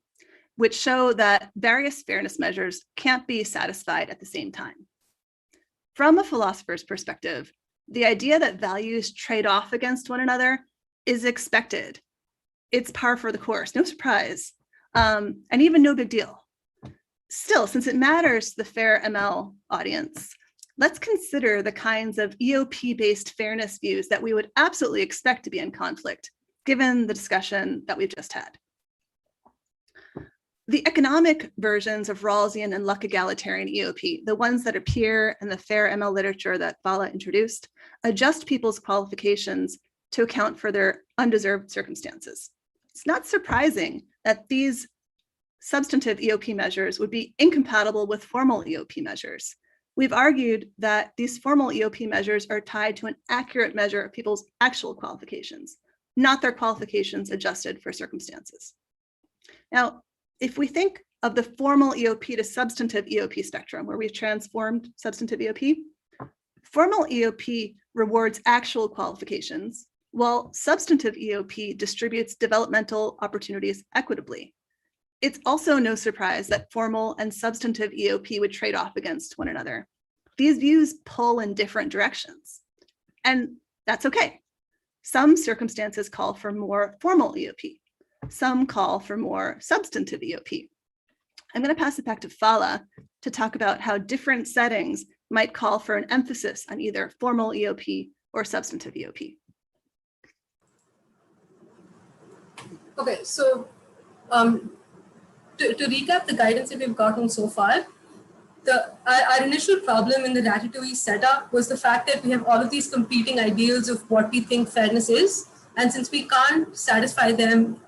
which show that various fairness measures can't be satisfied at the same time. From a philosopher's perspective, the idea that values trade off against one another is expected. It's par for the course, no surprise, and even no big deal. Still, since it matters to the FairML audience, let's consider the kinds of EOP-based fairness views that we would absolutely expect to be in conflict, given the discussion that we've just had. The economic versions of Rawlsian and Luck egalitarian EOP, the ones that appear in the FairML literature that Vala introduced, adjust people's qualifications to account for their undeserved circumstances. It's not surprising that these substantive EOP measures would be incompatible with formal EOP measures. We've argued that these formal EOP measures are tied to an accurate measure of people's actual qualifications, not their qualifications adjusted for circumstances. Now, if we think of the formal EOP to substantive EOP spectrum, where we've transformed substantive EOP, formal EOP rewards actual qualifications, while substantive EOP distributes developmental opportunities equitably. It's also no surprise that formal and substantive EOP would trade off against one another. These views pull in different directions, and that's okay. Some circumstances call for more formal EOP. Some call for more substantive EOP. I'm going to pass it back to Vala to talk about how different settings might call for an emphasis on either formal EOP or substantive EOP. Okay, so to recap the guidance that we've gotten so far, our initial problem in the Ratatouille setup was the fact that we have all of these competing ideals of what we think fairness is, and since we can't satisfy them,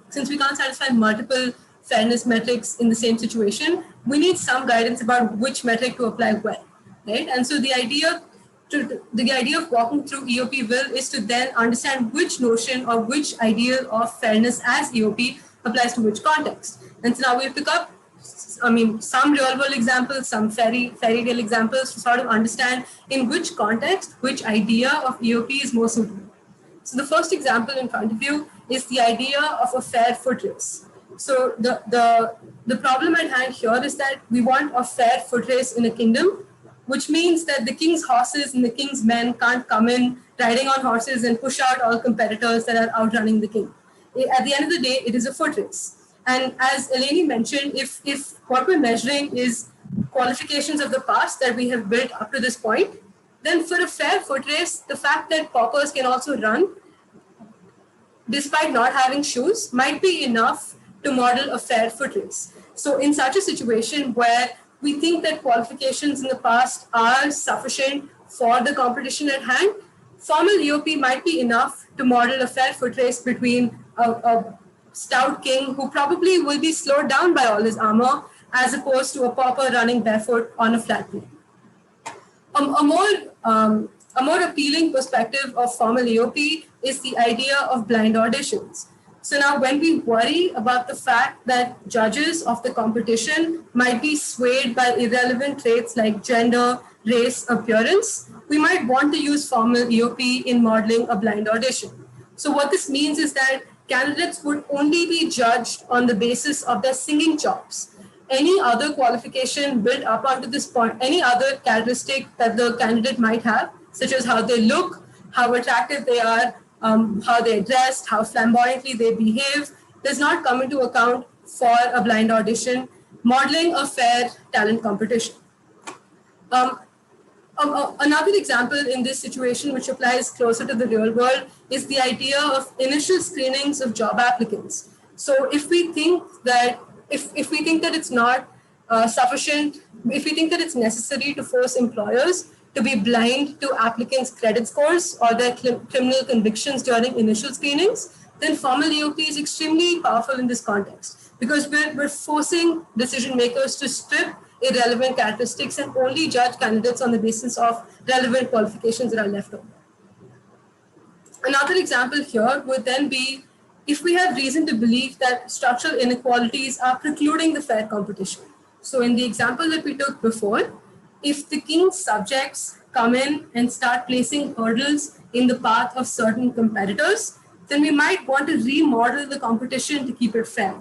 since we can't satisfy multiple fairness metrics in the same situation, we need some guidance about which metric to apply when, right? And so the idea of walking through EOP will is to then understand which notion or which ideal of fairness as EOP applies to which context. And so now we pick up, some real world examples, some fairy tale examples to sort of understand in which context, which idea of EOP is more suitable. So the first example in front of you is the idea of a fair foot race. So the problem at hand here is that we want a fair foot race in a kingdom, which means that the king's horses and the king's men can't come in riding on horses and push out all competitors that are outrunning the king. At the end of the day, it is a foot race. And as Eleni mentioned, if what we're measuring is qualifications of the past that we have built up to this point, then for a fair foot race, the fact that paupers can also run, despite not having shoes, might be enough to model a fair foot race. So in such a situation where we think that qualifications in the past are sufficient for the competition at hand, formal EOP might be enough to model a fair foot race between a stout king who probably will be slowed down by all his armor, as opposed to a pauper running barefoot on a flat plain. A more A more appealing perspective of formal EOP is the idea of blind auditions. So now when we worry about the fact that judges of the competition might be swayed by irrelevant traits like gender, race, appearance, we might want to use formal EOP in modeling a blind audition. So what this means is that candidates would only be judged on the basis of their singing chops. Any other qualification built up onto this point, any other characteristic that the candidate might have, such as how they look, how attractive they are, how they're dressed, how flamboyantly they behave, does not come into account for a blind audition, modeling a fair talent competition. Another example in this situation, which applies closer to the real world, is the idea of initial screenings of job applicants. So if we think that it's not sufficient, if we think that it's necessary to force employers to be blind to applicants' credit scores or their criminal convictions during initial screenings, then formal EOP is extremely powerful in this context, because we're forcing decision makers to strip irrelevant characteristics and only judge candidates on the basis of relevant qualifications that are left over. Another example here would then be if we have reason to believe that structural inequalities are precluding the fair competition. So in the example that we took before, if the king's subjects come in and start placing hurdles in the path of certain competitors, then we might want to remodel the competition to keep it fair.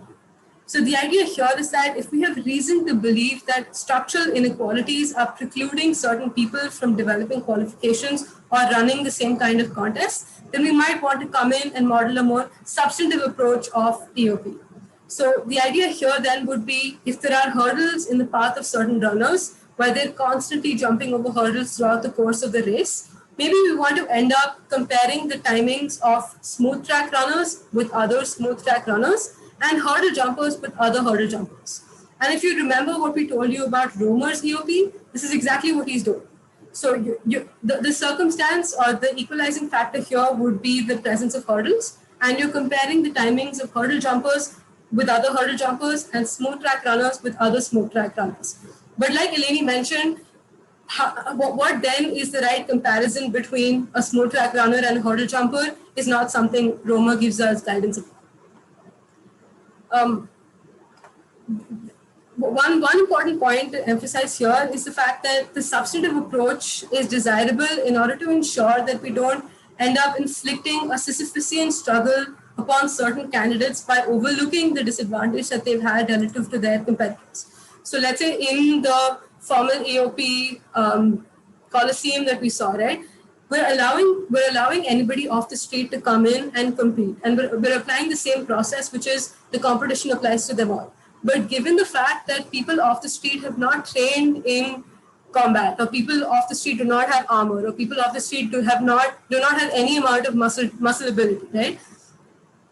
So the idea here is that if we have reason to believe that structural inequalities are precluding certain people from developing qualifications or running the same kind of contests, then we might want to come in and model a more substantive approach of EOP. So the idea here then would be if there are hurdles in the path of certain runners, where they're constantly jumping over hurdles throughout the course of the race, maybe we want to end up comparing the timings of smooth track runners with other smooth track runners and hurdle jumpers with other hurdle jumpers. And if you remember what we told you about Romer's EOP, this is exactly what he's doing. So the circumstance or the equalizing factor here would be the presence of hurdles, and you're comparing the timings of hurdle jumpers with other hurdle jumpers and smooth track runners with other smooth track runners. But like Eleni mentioned, what then is the right comparison between a smooth track runner and a hurdle jumper is not something Romer gives us guidance about. One important point to emphasize here is the fact that the substantive approach is desirable in order to ensure that we don't end up inflicting a Sisyphean struggle upon certain candidates by overlooking the disadvantage that they've had relative to their competitors. So let's say in the formal EOP Coliseum that we saw, right? We're allowing anybody off the street to come in and compete. And we're applying the same process, which is the competition applies to them all. But given the fact that people off the street have not trained in combat, or people off the street do not have armor, or people off the street do not have any amount of muscle ability, right?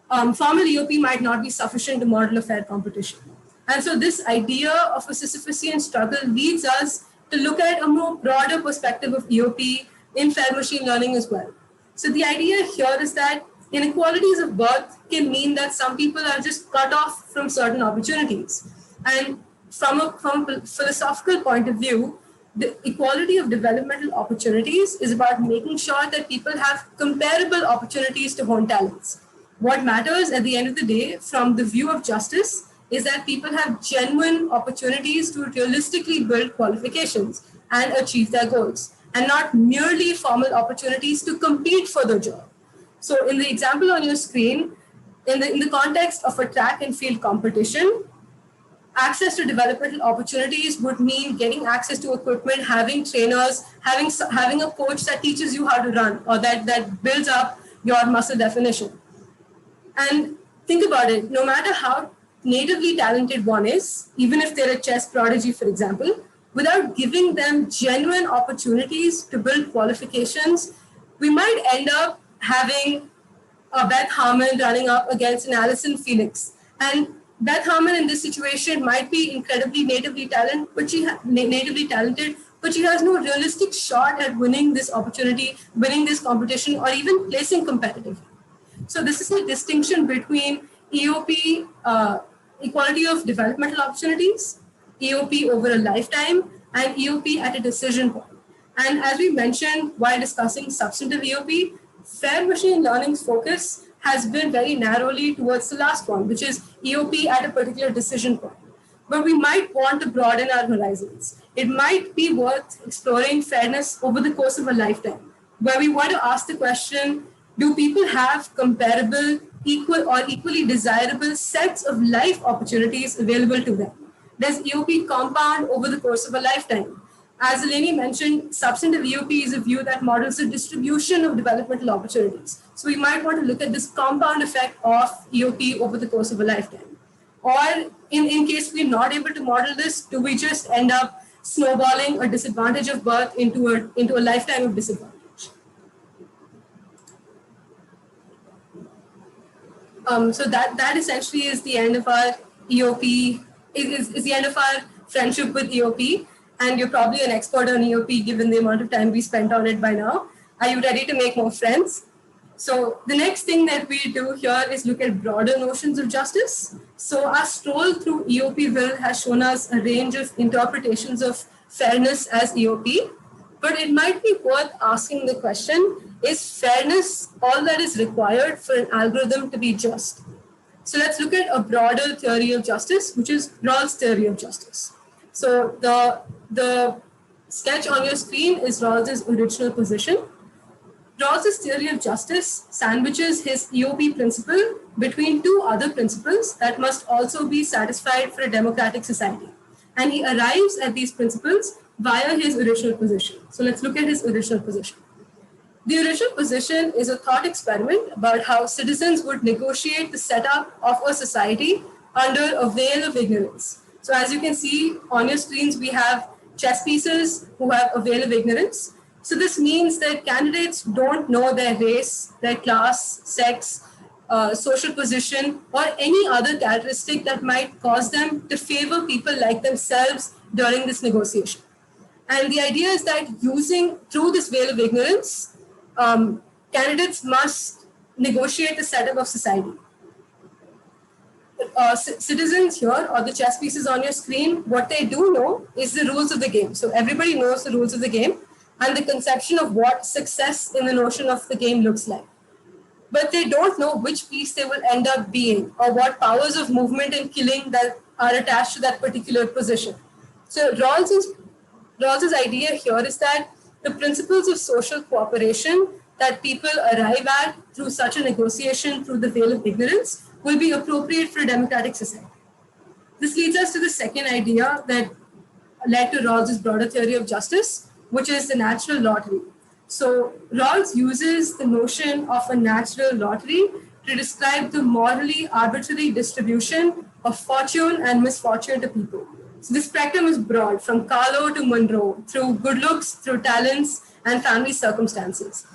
Formal EOP might not be sufficient to model a fair competition. And so this idea of a Sisyphean struggle leads us to look at a more broader perspective of EOP in fair machine learning as well. So the idea here is that inequalities of birth can mean that some people are just cut off from certain opportunities. And from a philosophical point of view, the equality of developmental opportunities is about making sure that people have comparable opportunities to hone talents. What matters at the end of the day, from the view of justice, is that people have genuine opportunities to realistically build qualifications and achieve their goals, and not merely formal opportunities to compete for the job. So in the example on your screen, in the context of a track and field competition, access to developmental opportunities would mean getting access to equipment, having trainers, having a coach that teaches you how to run, or that builds up your muscle definition. And think about it, no matter how natively talented one is, even if they're a chess prodigy, for example, without giving them genuine opportunities to build qualifications, we might end up having a Beth Harmon running up against an Allyson Felix. And Beth Harmon in this situation might be incredibly natively talented, but she has no realistic shot at winning this opportunity, winning this competition, or even placing competitively. So this is a distinction between EOP, equality of developmental opportunities, EOP over a lifetime, and EOP at a decision point. And as we mentioned while discussing substantive EOP, fair machine learning's focus has been very narrowly towards the last one, which is EOP at a particular decision point. But we might want to broaden our horizons. It might be worth exploring fairness over the course of a lifetime, where we want to ask the question, do people have comparable, equal, or equally desirable sets of life opportunities available to them? Does EOP compound over the course of a lifetime? As Eleni mentioned, substantive EOP is a view that models the distribution of developmental opportunities. So we might want to look at this compound effect of EOP over the course of a lifetime. Or in case we're not able to model this, do we just end up snowballing a disadvantage of birth into a lifetime of disadvantage? So that essentially is the end of our EOP, is the end of our friendship with EOP. And you're probably an expert on EOP given the amount of time we spent on it by now. Are you ready to make more friends? So the next thing that we do here is look at broader notions of justice. So our stroll through EOPville has shown us a range of interpretations of fairness as EOP, but it might be worth asking the question, is fairness all that is required for an algorithm to be just? So let's look at a broader theory of justice, which is Rawls' theory of justice. So the sketch on your screen is Rawls's original position. Rawls's theory of justice sandwiches his EOP principle between two other principles that must also be satisfied for a democratic society. And he arrives at these principles via his original position. So let's look at his original position. The original position is a thought experiment about how citizens would negotiate the setup of a society under a veil of ignorance. So as you can see on your screens, we have chess pieces who have a veil of ignorance. So this means that candidates don't know their race, their class, sex, social position, or any other characteristic that might cause them to favor people like themselves during this negotiation. And the idea is that through this veil of ignorance, candidates must negotiate the setup of society. Citizens here, or the chess pieces on your screen, what they do know is the rules of the game. So everybody knows the rules of the game and the conception of what success in the notion of the game looks like. But they don't know which piece they will end up being or what powers of movement and killing that are attached to that particular position. So Rawls's idea here is that the principles of social cooperation that people arrive at through such a negotiation through the veil of ignorance will be appropriate for a democratic society. This leads us to the second idea that led to Rawls's broader theory of justice, which is the natural lottery. So Rawls uses the notion of a natural lottery to describe the morally arbitrary distribution of fortune and misfortune to people. So this spectrum is broad, from Carlo to Monroe, through good looks, through talents, and family circumstances.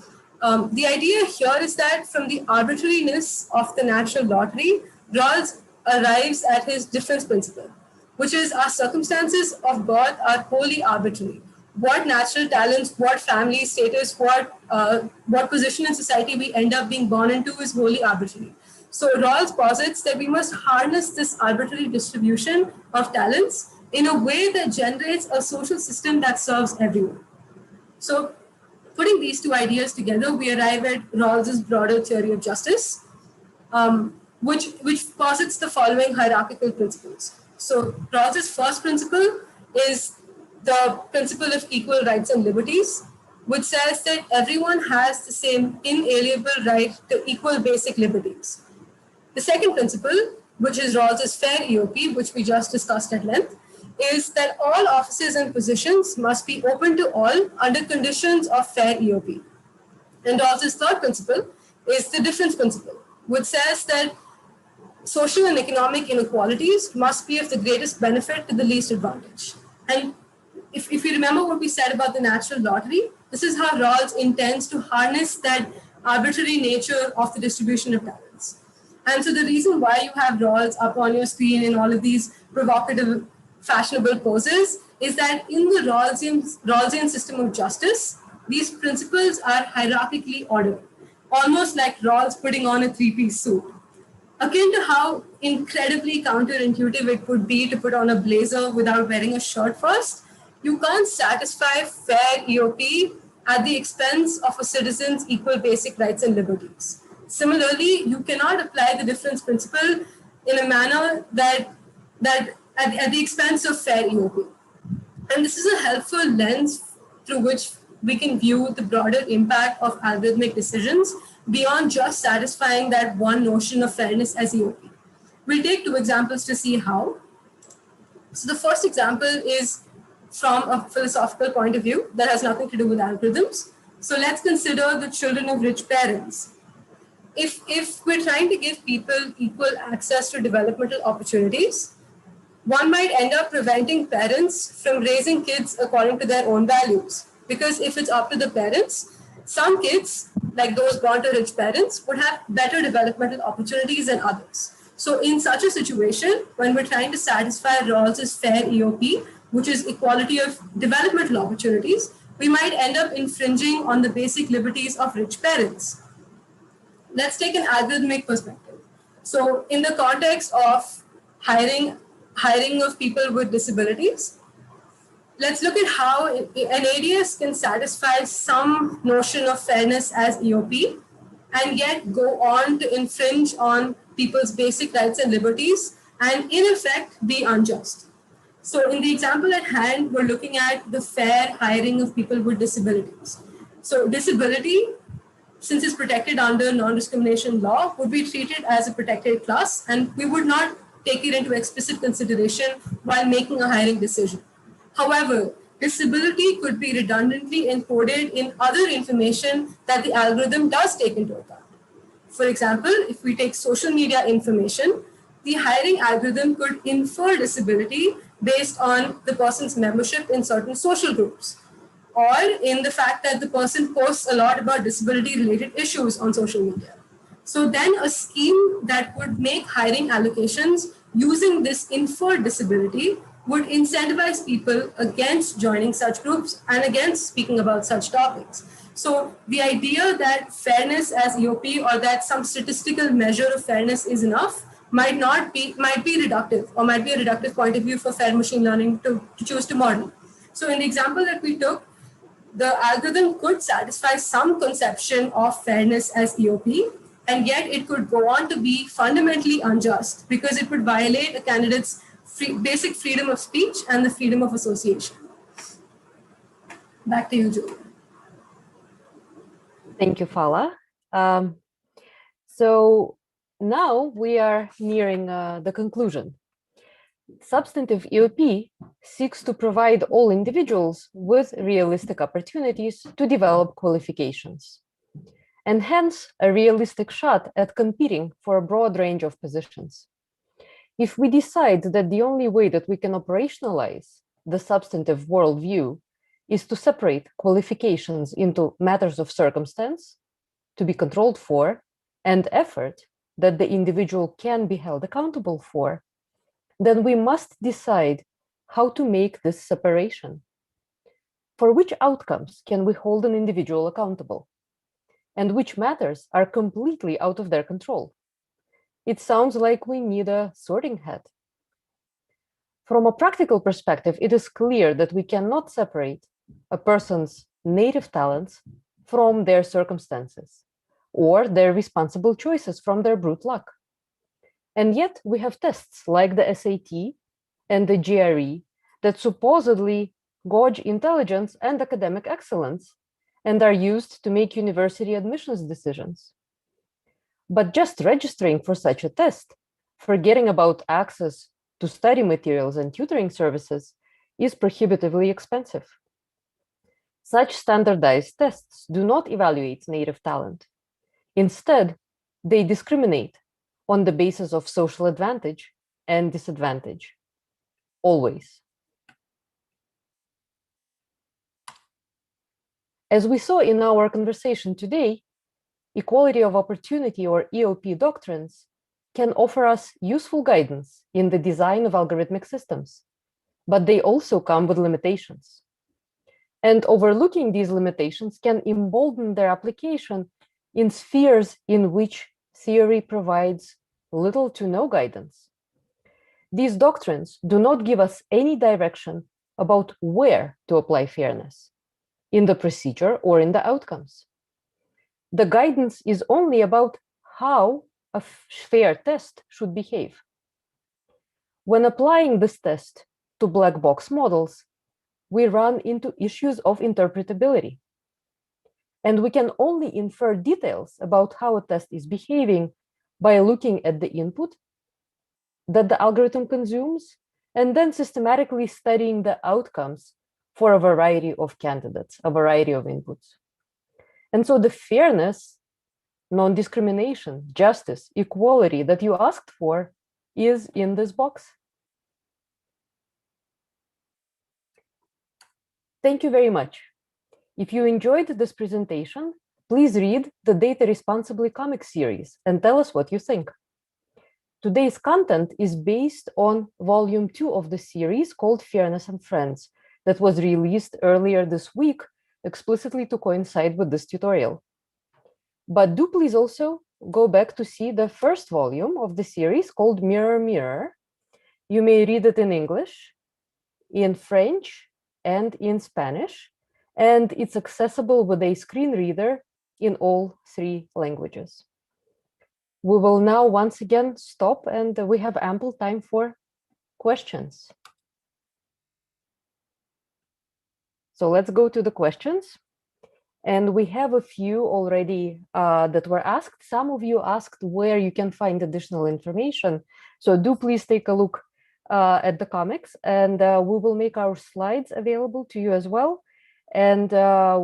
The idea here is that from the arbitrariness of the natural lottery, Rawls arrives at his difference principle, which is our circumstances of birth are wholly arbitrary. What natural talents, what family status, what position in society we end up being born into is wholly arbitrary. So Rawls posits that we must harness this arbitrary distribution of talents in a way that generates a social system that serves everyone. So putting these two ideas together, we arrive at Rawls's broader theory of justice, which posits the following hierarchical principles. So Rawls's first principle is the principle of equal rights and liberties, which says that everyone has the same inalienable right to equal basic liberties. The second principle, which is Rawls's fair EOP, which we just discussed at length, is that all offices and positions must be open to all under conditions of fair EOP. And Rawls's third principle is the difference principle, which says that social and economic inequalities must be of the greatest benefit to the least advantage. And if you remember what we said about the natural lottery, this is how Rawls intends to harness that arbitrary nature of the distribution of talents. And so the reason why you have Rawls up on your screen in all of these provocative, fashionable poses is that in the Rawlsian system of justice, these principles are hierarchically ordered, almost like Rawls putting on a three-piece suit. Akin to how incredibly counterintuitive it would be to put on a blazer without wearing a shirt first, You can't satisfy fair EOP at the expense of a citizen's equal basic rights and liberties. Similarly, you cannot apply the difference principle in a manner that at the expense of fair EOP. And this is a helpful lens through which we can view the broader impact of algorithmic decisions beyond just satisfying that one notion of fairness as EOP. We'll take two examples to see how. So the first example is from a philosophical point of view that has nothing to do with algorithms. So let's consider the children of rich parents. If we're trying to give people equal access to developmental opportunities, one might end up preventing parents from raising kids according to their own values. Because if it's up to the parents, some kids, like those born to rich parents, would have better developmental opportunities than others. So in such a situation, when we're trying to satisfy Rawls's fair EOP, which is equality of developmental opportunities, we might end up infringing on the basic liberties of rich parents. Let's take an algorithmic perspective. So in the context of hiring of people with disabilities, let's look at how an ADS can satisfy some notion of fairness as EOP and yet go on to infringe on people's basic rights and liberties and in effect be unjust. So in the example at hand, we're looking at the fair hiring of people with disabilities. So disability, since it's protected under non-discrimination law, would be treated as a protected class, and we would not take it into explicit consideration while making a hiring decision. However, disability could be redundantly encoded in other information that the algorithm does take into account. For example, if we take social media information, the hiring algorithm could infer disability based on the person's membership in certain social groups, or in the fact that the person posts a lot about disability-related issues on social media. So then a scheme that would make hiring allocations using this inferred disability would incentivize people against joining such groups and against speaking about such topics. So the idea that fairness as EOP or that some statistical measure of fairness is enough might be reductive, or might be a reductive point of view for fair machine learning to choose to model. So in the example that we took, the algorithm could satisfy some conception of fairness as EOP, and yet it could go on to be fundamentally unjust because it would violate a candidate's basic freedom of speech and the freedom of association. Back to you, Julia. Thank you, Fala. So now we are nearing the conclusion. Substantive EOP seeks to provide all individuals with realistic opportunities to develop qualifications, and hence a realistic shot at competing for a broad range of positions. If we decide that the only way that we can operationalize the substantive worldview is to separate qualifications into matters of circumstance, to be controlled for, and effort that the individual can be held accountable for, then we must decide how to make this separation. For which outcomes can we hold an individual accountable? And which matters are completely out of their control? It sounds like we need a sorting hat. From a practical perspective, it is clear that we cannot separate a person's native talents from their circumstances, or their responsible choices from their brute luck. And yet we have tests like the SAT and the GRE that supposedly gauge intelligence and academic excellence and are used to make university admissions decisions. But just registering for such a test, forgetting about access to study materials and tutoring services, is prohibitively expensive. Such standardized tests do not evaluate native talent. Instead, they discriminate on the basis of social advantage and disadvantage, always. As we saw in our conversation today, equality of opportunity or EOP doctrines can offer us useful guidance in the design of algorithmic systems, but they also come with limitations. And overlooking these limitations can embolden their application in spheres in which theory provides little to no guidance. These doctrines do not give us any direction about where to apply fairness, in the procedure or in the outcomes. The guidance is only about how a fair test should behave. When applying this test to black box models, we run into issues of interpretability. And we can only infer details about how a test is behaving by looking at the input that the algorithm consumes, and then systematically studying the outcomes for a variety of candidates, a variety of inputs. And so the fairness, non-discrimination, justice, equality that you asked for is in this box. Thank you very much. If you enjoyed this presentation, please read the Data Responsibly comic series and tell us what you think. Today's content is based on volume 2 of the series called Fairness and Friends that was released earlier this week explicitly to coincide with this tutorial. But do please also go back to see the first volume of the series called Mirror Mirror. You may read it in English, in French, and in Spanish, and it's accessible with a screen reader in all 3 languages. We will now once again stop, and we have ample time for questions. So let's go to the questions. And we have a few already that were asked. Some of you asked where you can find additional information. So do please take a look at the comics, and we will make our slides available to you as well. And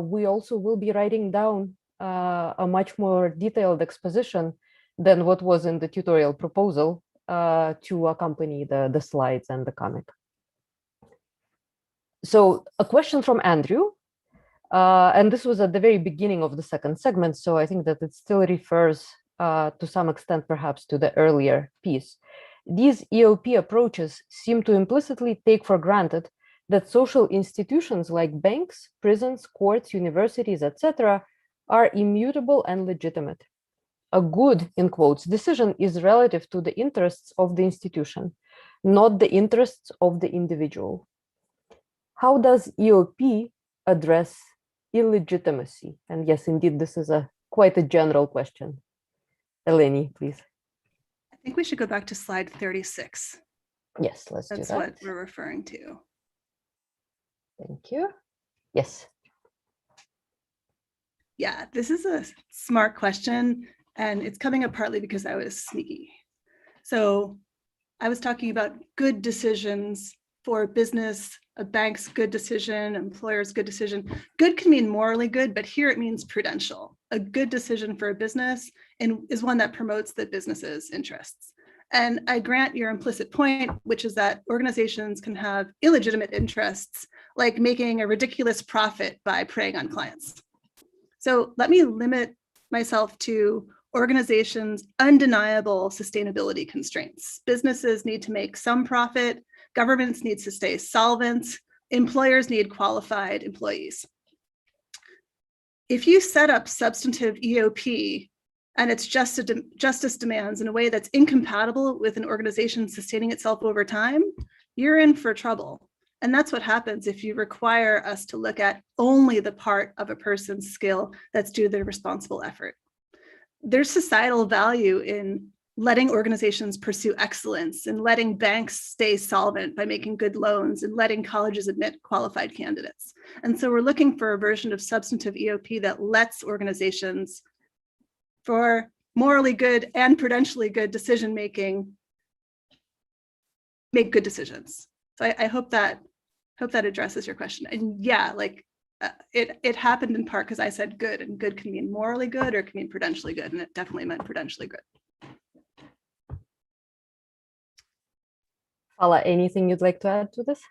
we also will be writing down a much more detailed exposition than what was in the tutorial proposal to accompany the slides and the comic. So a question from Andrew, and this was at the very beginning of the second segment, so I think that it still refers to some extent perhaps to the earlier piece. These EOP approaches seem to implicitly take for granted that social institutions like banks, prisons, courts, universities, etc., are immutable and legitimate. A good, in quotes, decision is relative to the interests of the institution, not the interests of the individual. How does EOP address illegitimacy? And yes, indeed, this is quite a general question. Eleni, please. I think we should go back to slide 36. Yes, let's do that. That's what we're referring to. Thank you. Yes. Yeah, this is a smart question, and it's coming up partly because I was sneaky. So I was talking about good decisions for business, a bank's good decision, employer's good decision. Good can mean morally good, but here it means prudential. A good decision for a business is one that promotes the business's interests. And I grant your implicit point, which is that organizations can have illegitimate interests, like making a ridiculous profit by preying on clients. So let me limit myself to organizations' undeniable sustainability constraints. Businesses need to make some profit, governments need to stay solvent, employers need qualified employees. If you set up substantive EOP and its justice demands in a way that's incompatible with an organization sustaining itself over time, you're in for trouble. And that's what happens if you require us to look at only the part of a person's skill that's due to their responsible effort. There's societal value in letting organizations pursue excellence and letting banks stay solvent by making good loans and letting colleges admit qualified candidates. And so we're looking for a version of substantive EOP that lets organizations, for morally good and prudentially good decision-making, make good decisions. So I hope that addresses your question. And yeah, like it happened in part because I said good, and good can mean morally good or it can mean prudentially good, and it definitely meant prudentially good. Fala, anything you'd like to add to this?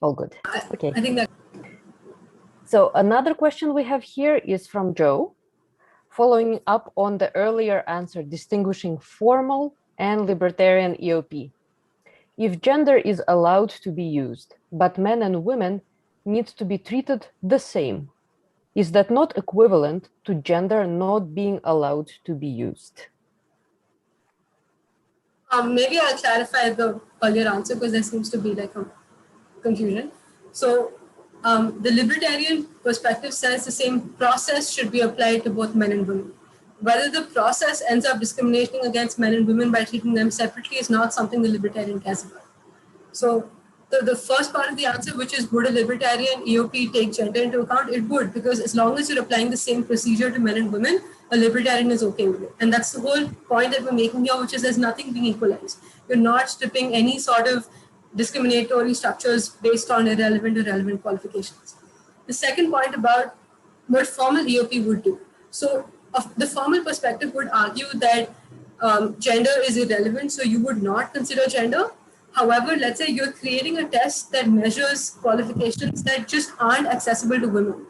All good. Okay. I think that. So another question we have here is from Joe, following up on the earlier answer, distinguishing formal and libertarian EOP. If gender is allowed to be used, but men and women need to be treated the same, is that not equivalent to gender not being allowed to be used? Maybe I'll clarify the earlier answer because there seems to be like a confusion. So the libertarian perspective says the same process should be applied to both men and women. Whether the process ends up discriminating against men and women by treating them separately is not something the libertarian cares about. So the first part of the answer, which is would a libertarian EOP take gender into account? It would, because as long as you're applying the same procedure to men and women, a libertarian is okay with it. And that's the whole point that we're making here, which is there's nothing being equalized. You're not stripping any sort of discriminatory structures based on irrelevant or relevant qualifications. The second point about what formal EOP would do. So the formal perspective would argue that gender is irrelevant, so you would not consider gender. However, let's say you're creating a test that measures qualifications that just aren't accessible to women.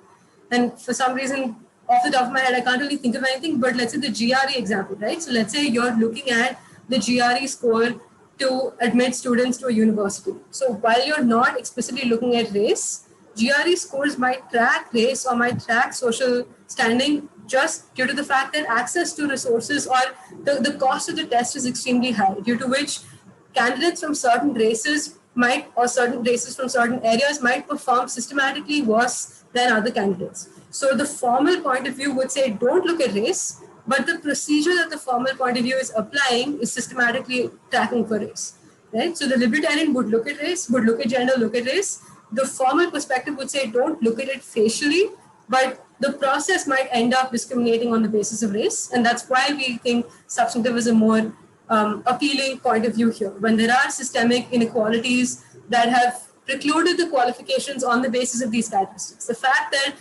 And for some reason, off the top of my head, I can't really think of anything, but let's say the GRE example, right? So let's say you're looking at the GRE score to admit students to a university. So while you're not explicitly looking at race, GRE scores might track race or might track social standing just due to the fact that access to resources or the cost of the test is extremely high, due to which candidates from certain races might, or certain races from certain areas might perform systematically worse than other candidates. So the formal point of view would say, don't look at race, but the procedure that the formal point of view is applying is systematically tracking for race, right? So the libertarian would look at race, would look at gender, look at race. The formal perspective would say, don't look at it facially, but the process might end up discriminating on the basis of race. And that's why we think substantive is a more appealing point of view here. When there are systemic inequalities that have precluded the qualifications on the basis of these characteristics, the fact that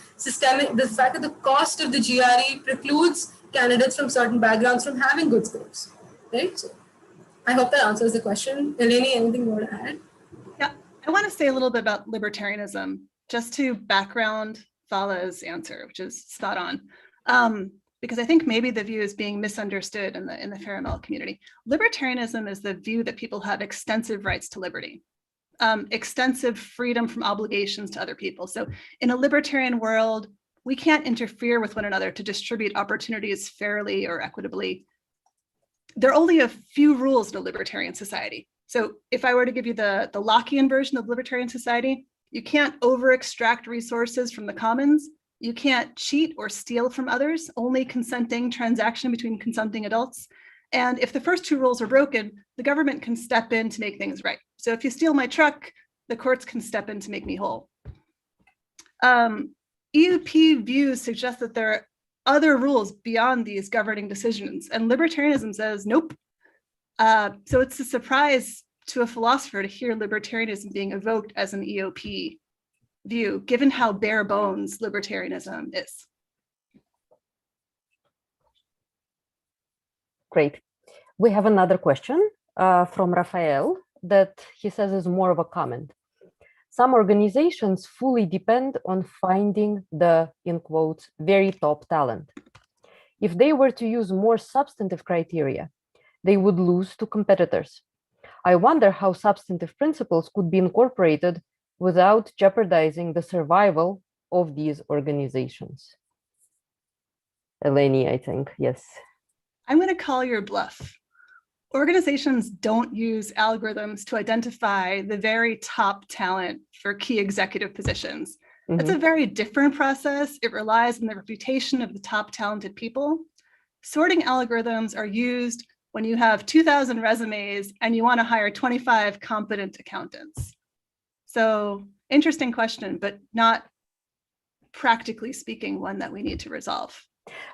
the cost of the GRE precludes candidates from certain backgrounds from having good scores, right? So I hope that answers the question. Eleni, anything you want to add? Yeah, I want to say a little bit about libertarianism, just to background Fala's answer, which is spot on. Because I think maybe the view is being misunderstood in the FairML community. Libertarianism is the view that people have extensive rights to liberty, extensive freedom from obligations to other people. So in a libertarian world, we can't interfere with one another to distribute opportunities fairly or equitably. There are only a few rules in a libertarian society. So if I were to give you the Lockean version of libertarian society, you can't over-extract resources from the commons. You can't cheat or steal from others, only consenting transaction between consenting adults. And if the first two rules are broken, the government can step in to make things right. So if you steal my truck, the courts can step in to make me whole. EUP views suggest that there are other rules beyond these governing decisions, and libertarianism says, nope. So it's a surprise to a philosopher to hear libertarianism being evoked as an EOP view, given how bare bones libertarianism is. Great. We have another question from Raphael that he says is more of a comment. Some organizations fully depend on finding the, in quotes, very top talent. If they were to use more substantive criteria, they would lose to competitors. I wonder how substantive principles could be incorporated without jeopardizing the survival of these organizations. Eleni, I think, yes. I'm going to call your bluff. Organizations don't use algorithms to identify the very top talent for key executive positions. That's a very different process. It relies on the reputation of the top talented people. Sorting algorithms are used when you have 2,000 resumes and you want to hire 25 competent accountants. So interesting question, but not practically speaking one that we need to resolve.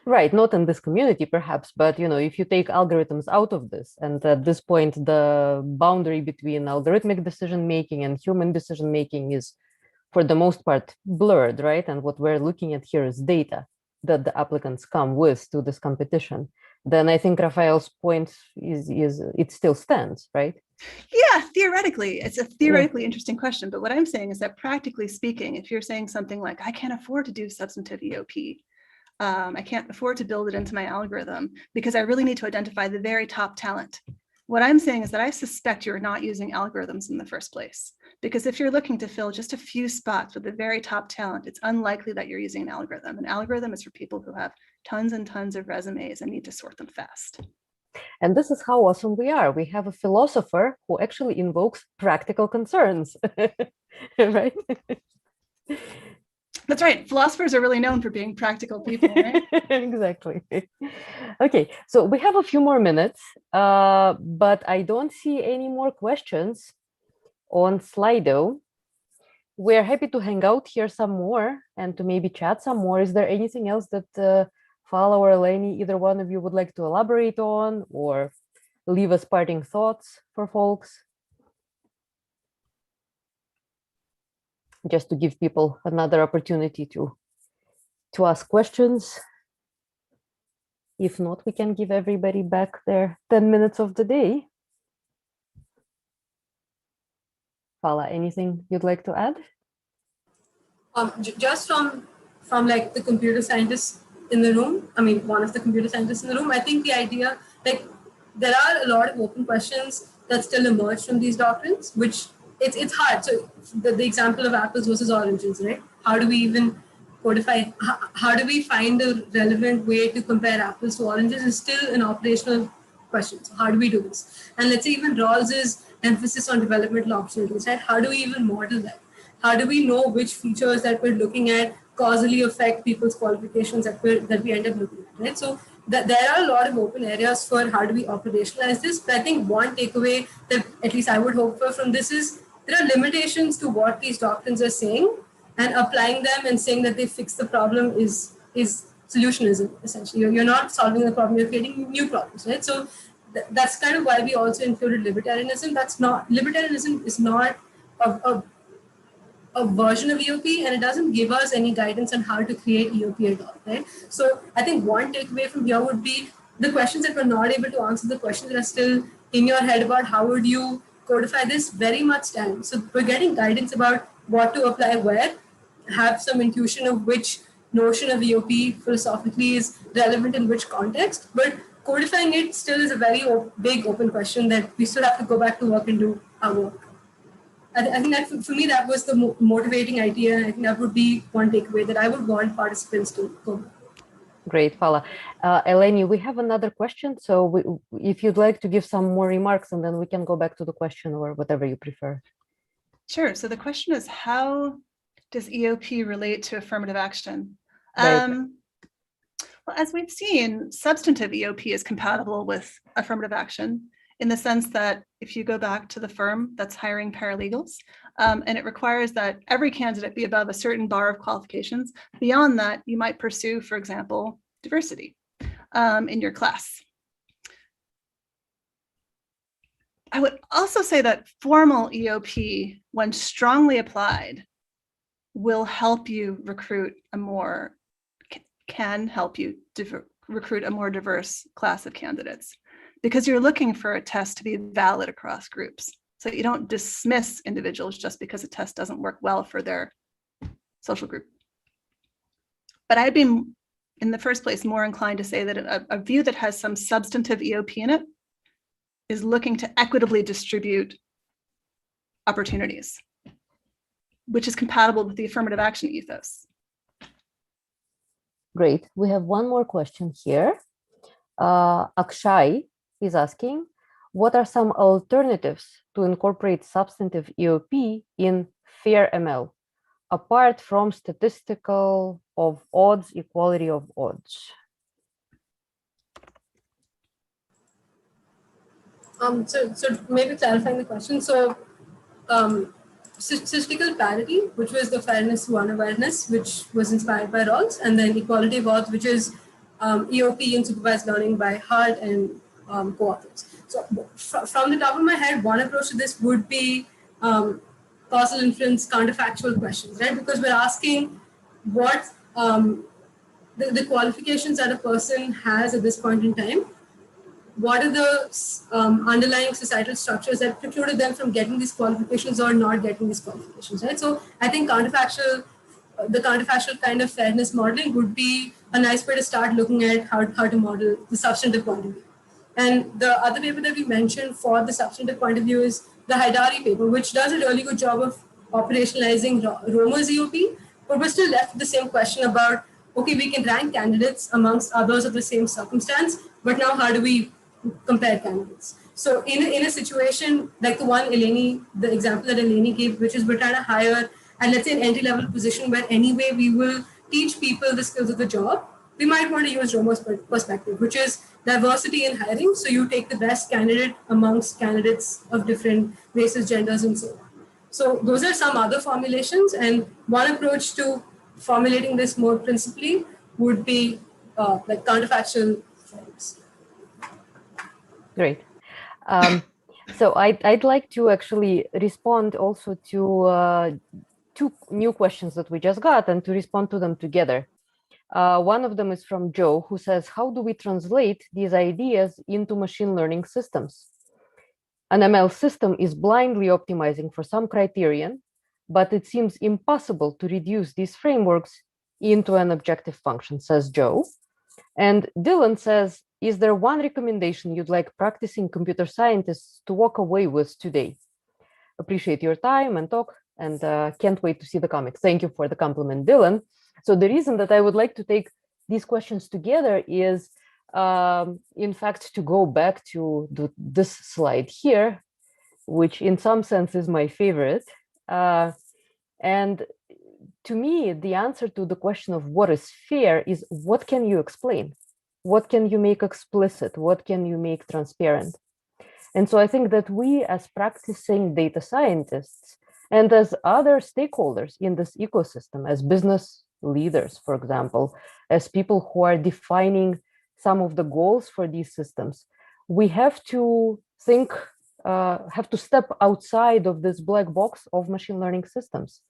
Right, not in this community perhaps, but if you take algorithms out of this, and at this point the boundary between algorithmic decision making and human decision making is for the most part blurred, right? And what we're looking at here is data that the applicants come with to this competition. Then I think Raphael's point is it still stands, right? Yeah, theoretically, it's a theoretically interesting question. But what I'm saying is that practically speaking, if you're saying something like, I can't afford to do substantive EOP, I can't afford to build it into my algorithm because I really need to identify the very top talent. What I'm saying is that I suspect you're not using algorithms in the first place, because if you're looking to fill just a few spots with the very top talent, it's unlikely that you're using an algorithm. An algorithm is for people who have tons and tons of resumes and need to sort them fast. And this is how awesome we are. We have a philosopher who actually invokes practical concerns, right? That's right. Philosophers are really known for being practical people, right? Exactly. Okay, so we have a few more minutes, but I don't see any more questions on Slido. We're happy to hang out here some more and to maybe chat some more. Is there anything else that Fala or Eleni, either one of you would like to elaborate on or leave us parting thoughts for folks? Just to give people another opportunity to ask questions. If not, we can give everybody back their 10 minutes of the day. Fala, anything you'd like to add? Just from like the computer scientists in the room, I mean, one of the computer scientists in the room, I think the idea, like, there are a lot of open questions that still emerge from these doctrines, which it's hard. So the example of apples versus oranges, right? How do we even codify, how do we find a relevant way to compare apples to oranges is still an operational question. So how do we do this? And let's say even Rawls's emphasis on developmental opportunities, right? How do we even model that? How do we know which features that we're looking at causally affect people's qualifications that we end up looking at, right? So there are a lot of open areas for how do we operationalize this. But I think one takeaway that at least I would hope for from this is there are limitations to what these doctrines are saying, and applying them and saying that they fix the problem is solutionism, essentially. You're not solving the problem, you're creating new problems, right? So that's kind of why we also included libertarianism. Libertarianism is not a version of EOP, and it doesn't give us any guidance on how to create EOP at all, right? So I think one takeaway from here would be the questions that we're not able to answer, the questions that are still in your head about how would you codify this, very much stand. So we're getting guidance about what to apply where, have some intuition of which notion of EOP philosophically is relevant in which context, but codifying it still is a very big open question that we still have to go back to work and do our work. I think that for me, that was the motivating idea. And I think that would be one takeaway that I would want participants to go. Great, Fala. Eleni, we have another question. So if you'd like to give some more remarks, and then we can go back to the question or whatever you prefer. Sure. So the question is, how does EOP relate to affirmative action? Right. Well, as we've seen, substantive EOP is compatible with affirmative action, in the sense that if you go back to the firm that's hiring paralegals, and it requires that every candidate be above a certain bar of qualifications, beyond that, you might pursue, for example, diversity in your class. I would also say that formal EOP, when strongly applied, will help you recruit can help you recruit a more diverse class of candidates, because you're looking for a test to be valid across groups. So you don't dismiss individuals just because a test doesn't work well for their social group. But I'd be, in the first place, more inclined to say that a view that has some substantive EOP in it is looking to equitably distribute opportunities, which is compatible with the affirmative action ethos. Great. We have one more question here. Akshay is asking, what are some alternatives to incorporate substantive EOP in FAIR-ML, apart from statistical of odds, equality of odds? So maybe clarifying the question. So statistical parity, which was the fairness to unawareness, which was inspired by Rawls, and then equality of odds, which is EOP in supervised learning by Hart and co-authors. So from the top of my head, one approach to this would be causal inference counterfactual questions, right? Because we're asking what the qualifications that a person has at this point in time. What are the underlying societal structures that precluded them from getting these qualifications or not getting these qualifications, right? So I think the counterfactual kind of fairness modeling would be a nice way to start looking at how to model the substantive point of view. And the other paper that we mentioned for the substantive point of view is the Haidari paper, which does a really good job of operationalizing Romer's EOP, but we're still left with the same question about, okay, we can rank candidates amongst others of the same circumstance, but now how do we compare candidates. So in a situation like the one the example that Eleni gave, which is we're trying to hire at, let's say, an entry-level position where anyway we will teach people the skills of the job, we might want to use Romo's perspective, which is diversity in hiring. So you take the best candidate amongst candidates of different races, genders, and so on. So those are some other formulations, and one approach to formulating this more principally would be like counterfactual frames. Great. So I'd like to actually respond also to two new questions that we just got and to respond to them together. One of them is from Joe, who says, how do we translate these ideas into machine learning systems? An ML system is blindly optimizing for some criterion, but it seems impossible to reduce these frameworks into an objective function, says Joe. And Dylan says, is there one recommendation you'd like practicing computer scientists to walk away with today? Appreciate your time and talk, and can't wait to see the comics. Thank you for the compliment, Dylan. So the reason that I would like to take these questions together is, in fact, to go back to this slide here, which in some sense is my favorite. And to me, the answer to the question of what is fair is what can you explain? What can you make explicit? What can you make transparent? And so I think that we as practicing data scientists and as other stakeholders in this ecosystem, as business leaders, for example, as people who are defining some of the goals for these systems, we have to think, have to step outside of this black box of machine learning systems.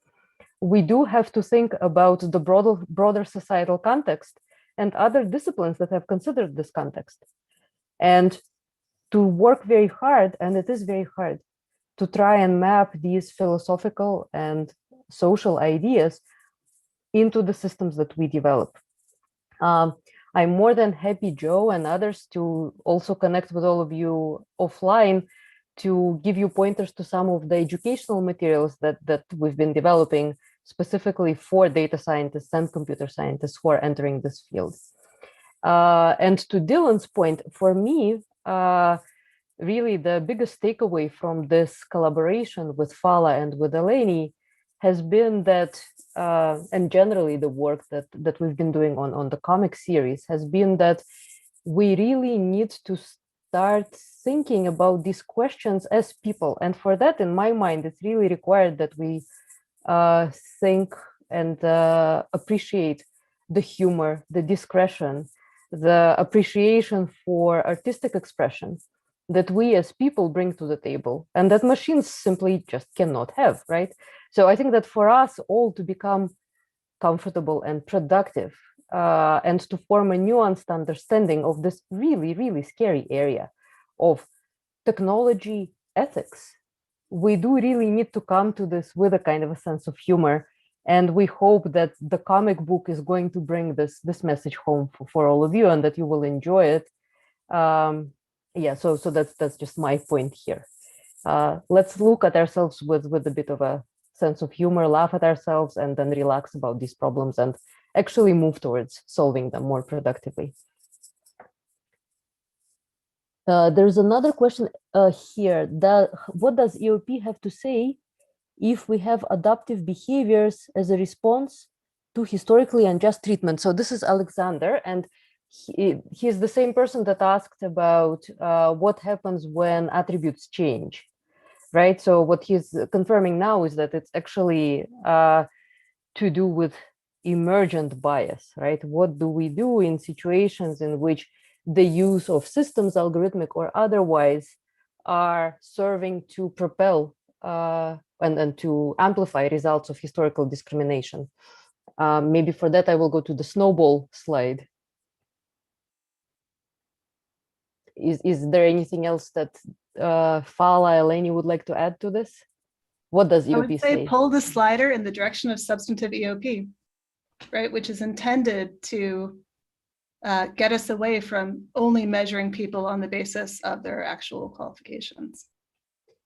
We do have to think about the broader societal context and other disciplines that have considered this context. And to work very hard, and it is very hard, to try and map these philosophical and social ideas into the systems that we develop. I'm more than happy, Joe and others, to also connect with all of you offline to give you pointers to some of the educational materials that we've been developing specifically for data scientists and computer scientists who are entering this field. And to Dylan's point, for me, really the biggest takeaway from this collaboration with Fala and with Eleni has been that, and generally the work that we've been doing on the comic series has been that we really need to start thinking about these questions as people. And for that, in my mind, it's really required that we think and appreciate the humor, the discretion, the appreciation for artistic expression that we as people bring to the table and that machines simply just cannot have, right? So I think that for us all to become comfortable and productive and to form a nuanced understanding of this really, really scary area of technology ethics, we do really need to come to this with a kind of a sense of humor. And we hope that the comic book is going to bring this message home for all of you and that you will enjoy it. Yeah, so that's just my point here. Let's look at ourselves with a bit of a sense of humor, laugh at ourselves, and then relax about these problems and actually move towards solving them more productively. There's another question here. What does EOP have to say if we have adaptive behaviors as a response to historically unjust treatment? So this is Alexander, and he's the same person that asked about what happens when attributes change, right? So what he's confirming now is that it's actually to do with emergent bias, right? What do we do in situations in which the use of systems, algorithmic or otherwise, are serving to propel and to amplify results of historical discrimination? Maybe for that, I will go to the snowball slide. Is there anything else that Fala, Eleni would like to add to this? What does EOP I would say say? pull the slider in the direction of substantive EOP, right? Which is intended to get us away from only measuring people on the basis of their actual qualifications.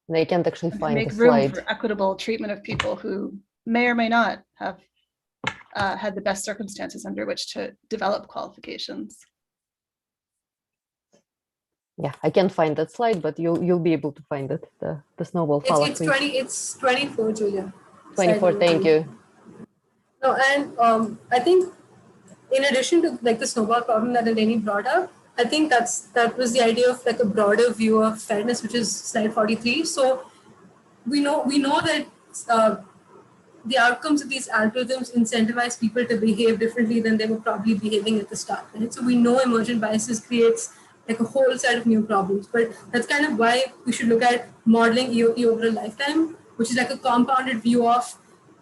They can't actually find make the room slide. for equitable treatment of people who may or may not have had the best circumstances under which to develop qualifications. Yeah, I can't find that slide, but you'll be able to find it. The snowball Fala, It's please. 24, Julia. 24. Slide Thank 20. you. No, and I think in addition to like the snowball problem that Eleni brought up, I think that was the idea of like a broader view of fairness, which is slide 43. So we know that uh, the outcomes of these algorithms incentivize people to behave differently than they were probably behaving at the start. Right? So we know emergent biases creates like a whole set of new problems. But that's kind of why we should look at modeling EOP over a lifetime, which is like a compounded view of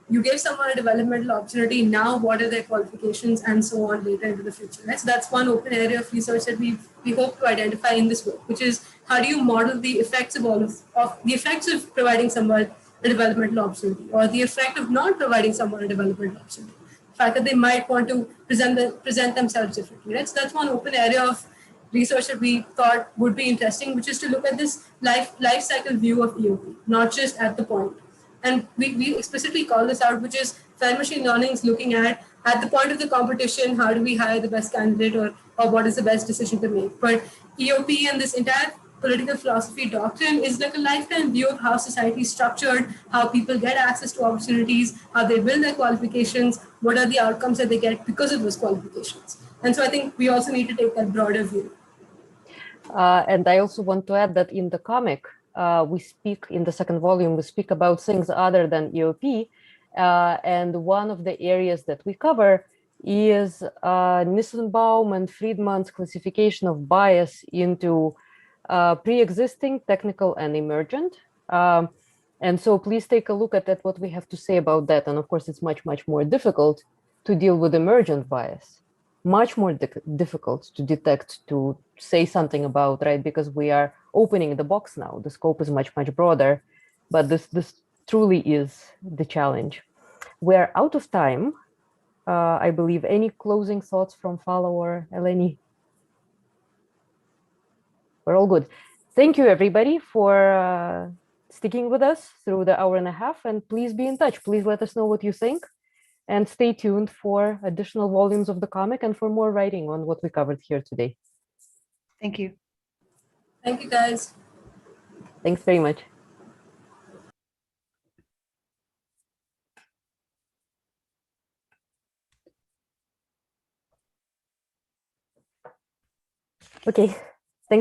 you gave someone a developmental opportunity, now what are their qualifications and so on later into the future. Right? So that's one open area of research that we hope to identify in this work, which is how do you model the effects of the effects of providing someone a developmental opportunity or the effect of not providing someone a developmental opportunity. The fact that they might want to present themselves differently. Right? So that's one open area of research that we thought would be interesting, which is to look at this life cycle view of EOP, not just at the point. And we explicitly call this out, which is fair machine learning is looking at the point of the competition, how do we hire the best candidate or what is the best decision to make. But EOP and this entire political philosophy doctrine is like a lifetime view of how society is structured, how people get access to opportunities, how they build their qualifications, what are the outcomes that they get because of those qualifications. And so I think we also need to take that broader view. And I also want to add that in the comic, we speak in the second volume, we speak about things other than EOP. And one of the areas that we cover is Nissenbaum and Friedman's classification of bias into pre-existing, technical, and emergent. And so please take a look at that, what we have to say about that. And of course, it's much, much more difficult to deal with emergent bias, much more difficult to detect, to say something about, right? Because we are opening the box now. The scope is much, much broader, but this truly is the challenge. We're out of time. I believe. Any closing thoughts from Fala or Eleni? We're all good. Thank you, everybody, for sticking with us through the hour and a half. And please be in touch. Please let us know what you think. And stay tuned for additional volumes of the comic and for more writing on what we covered here today. Thank you. Thank you, guys. Thanks very much. Okay.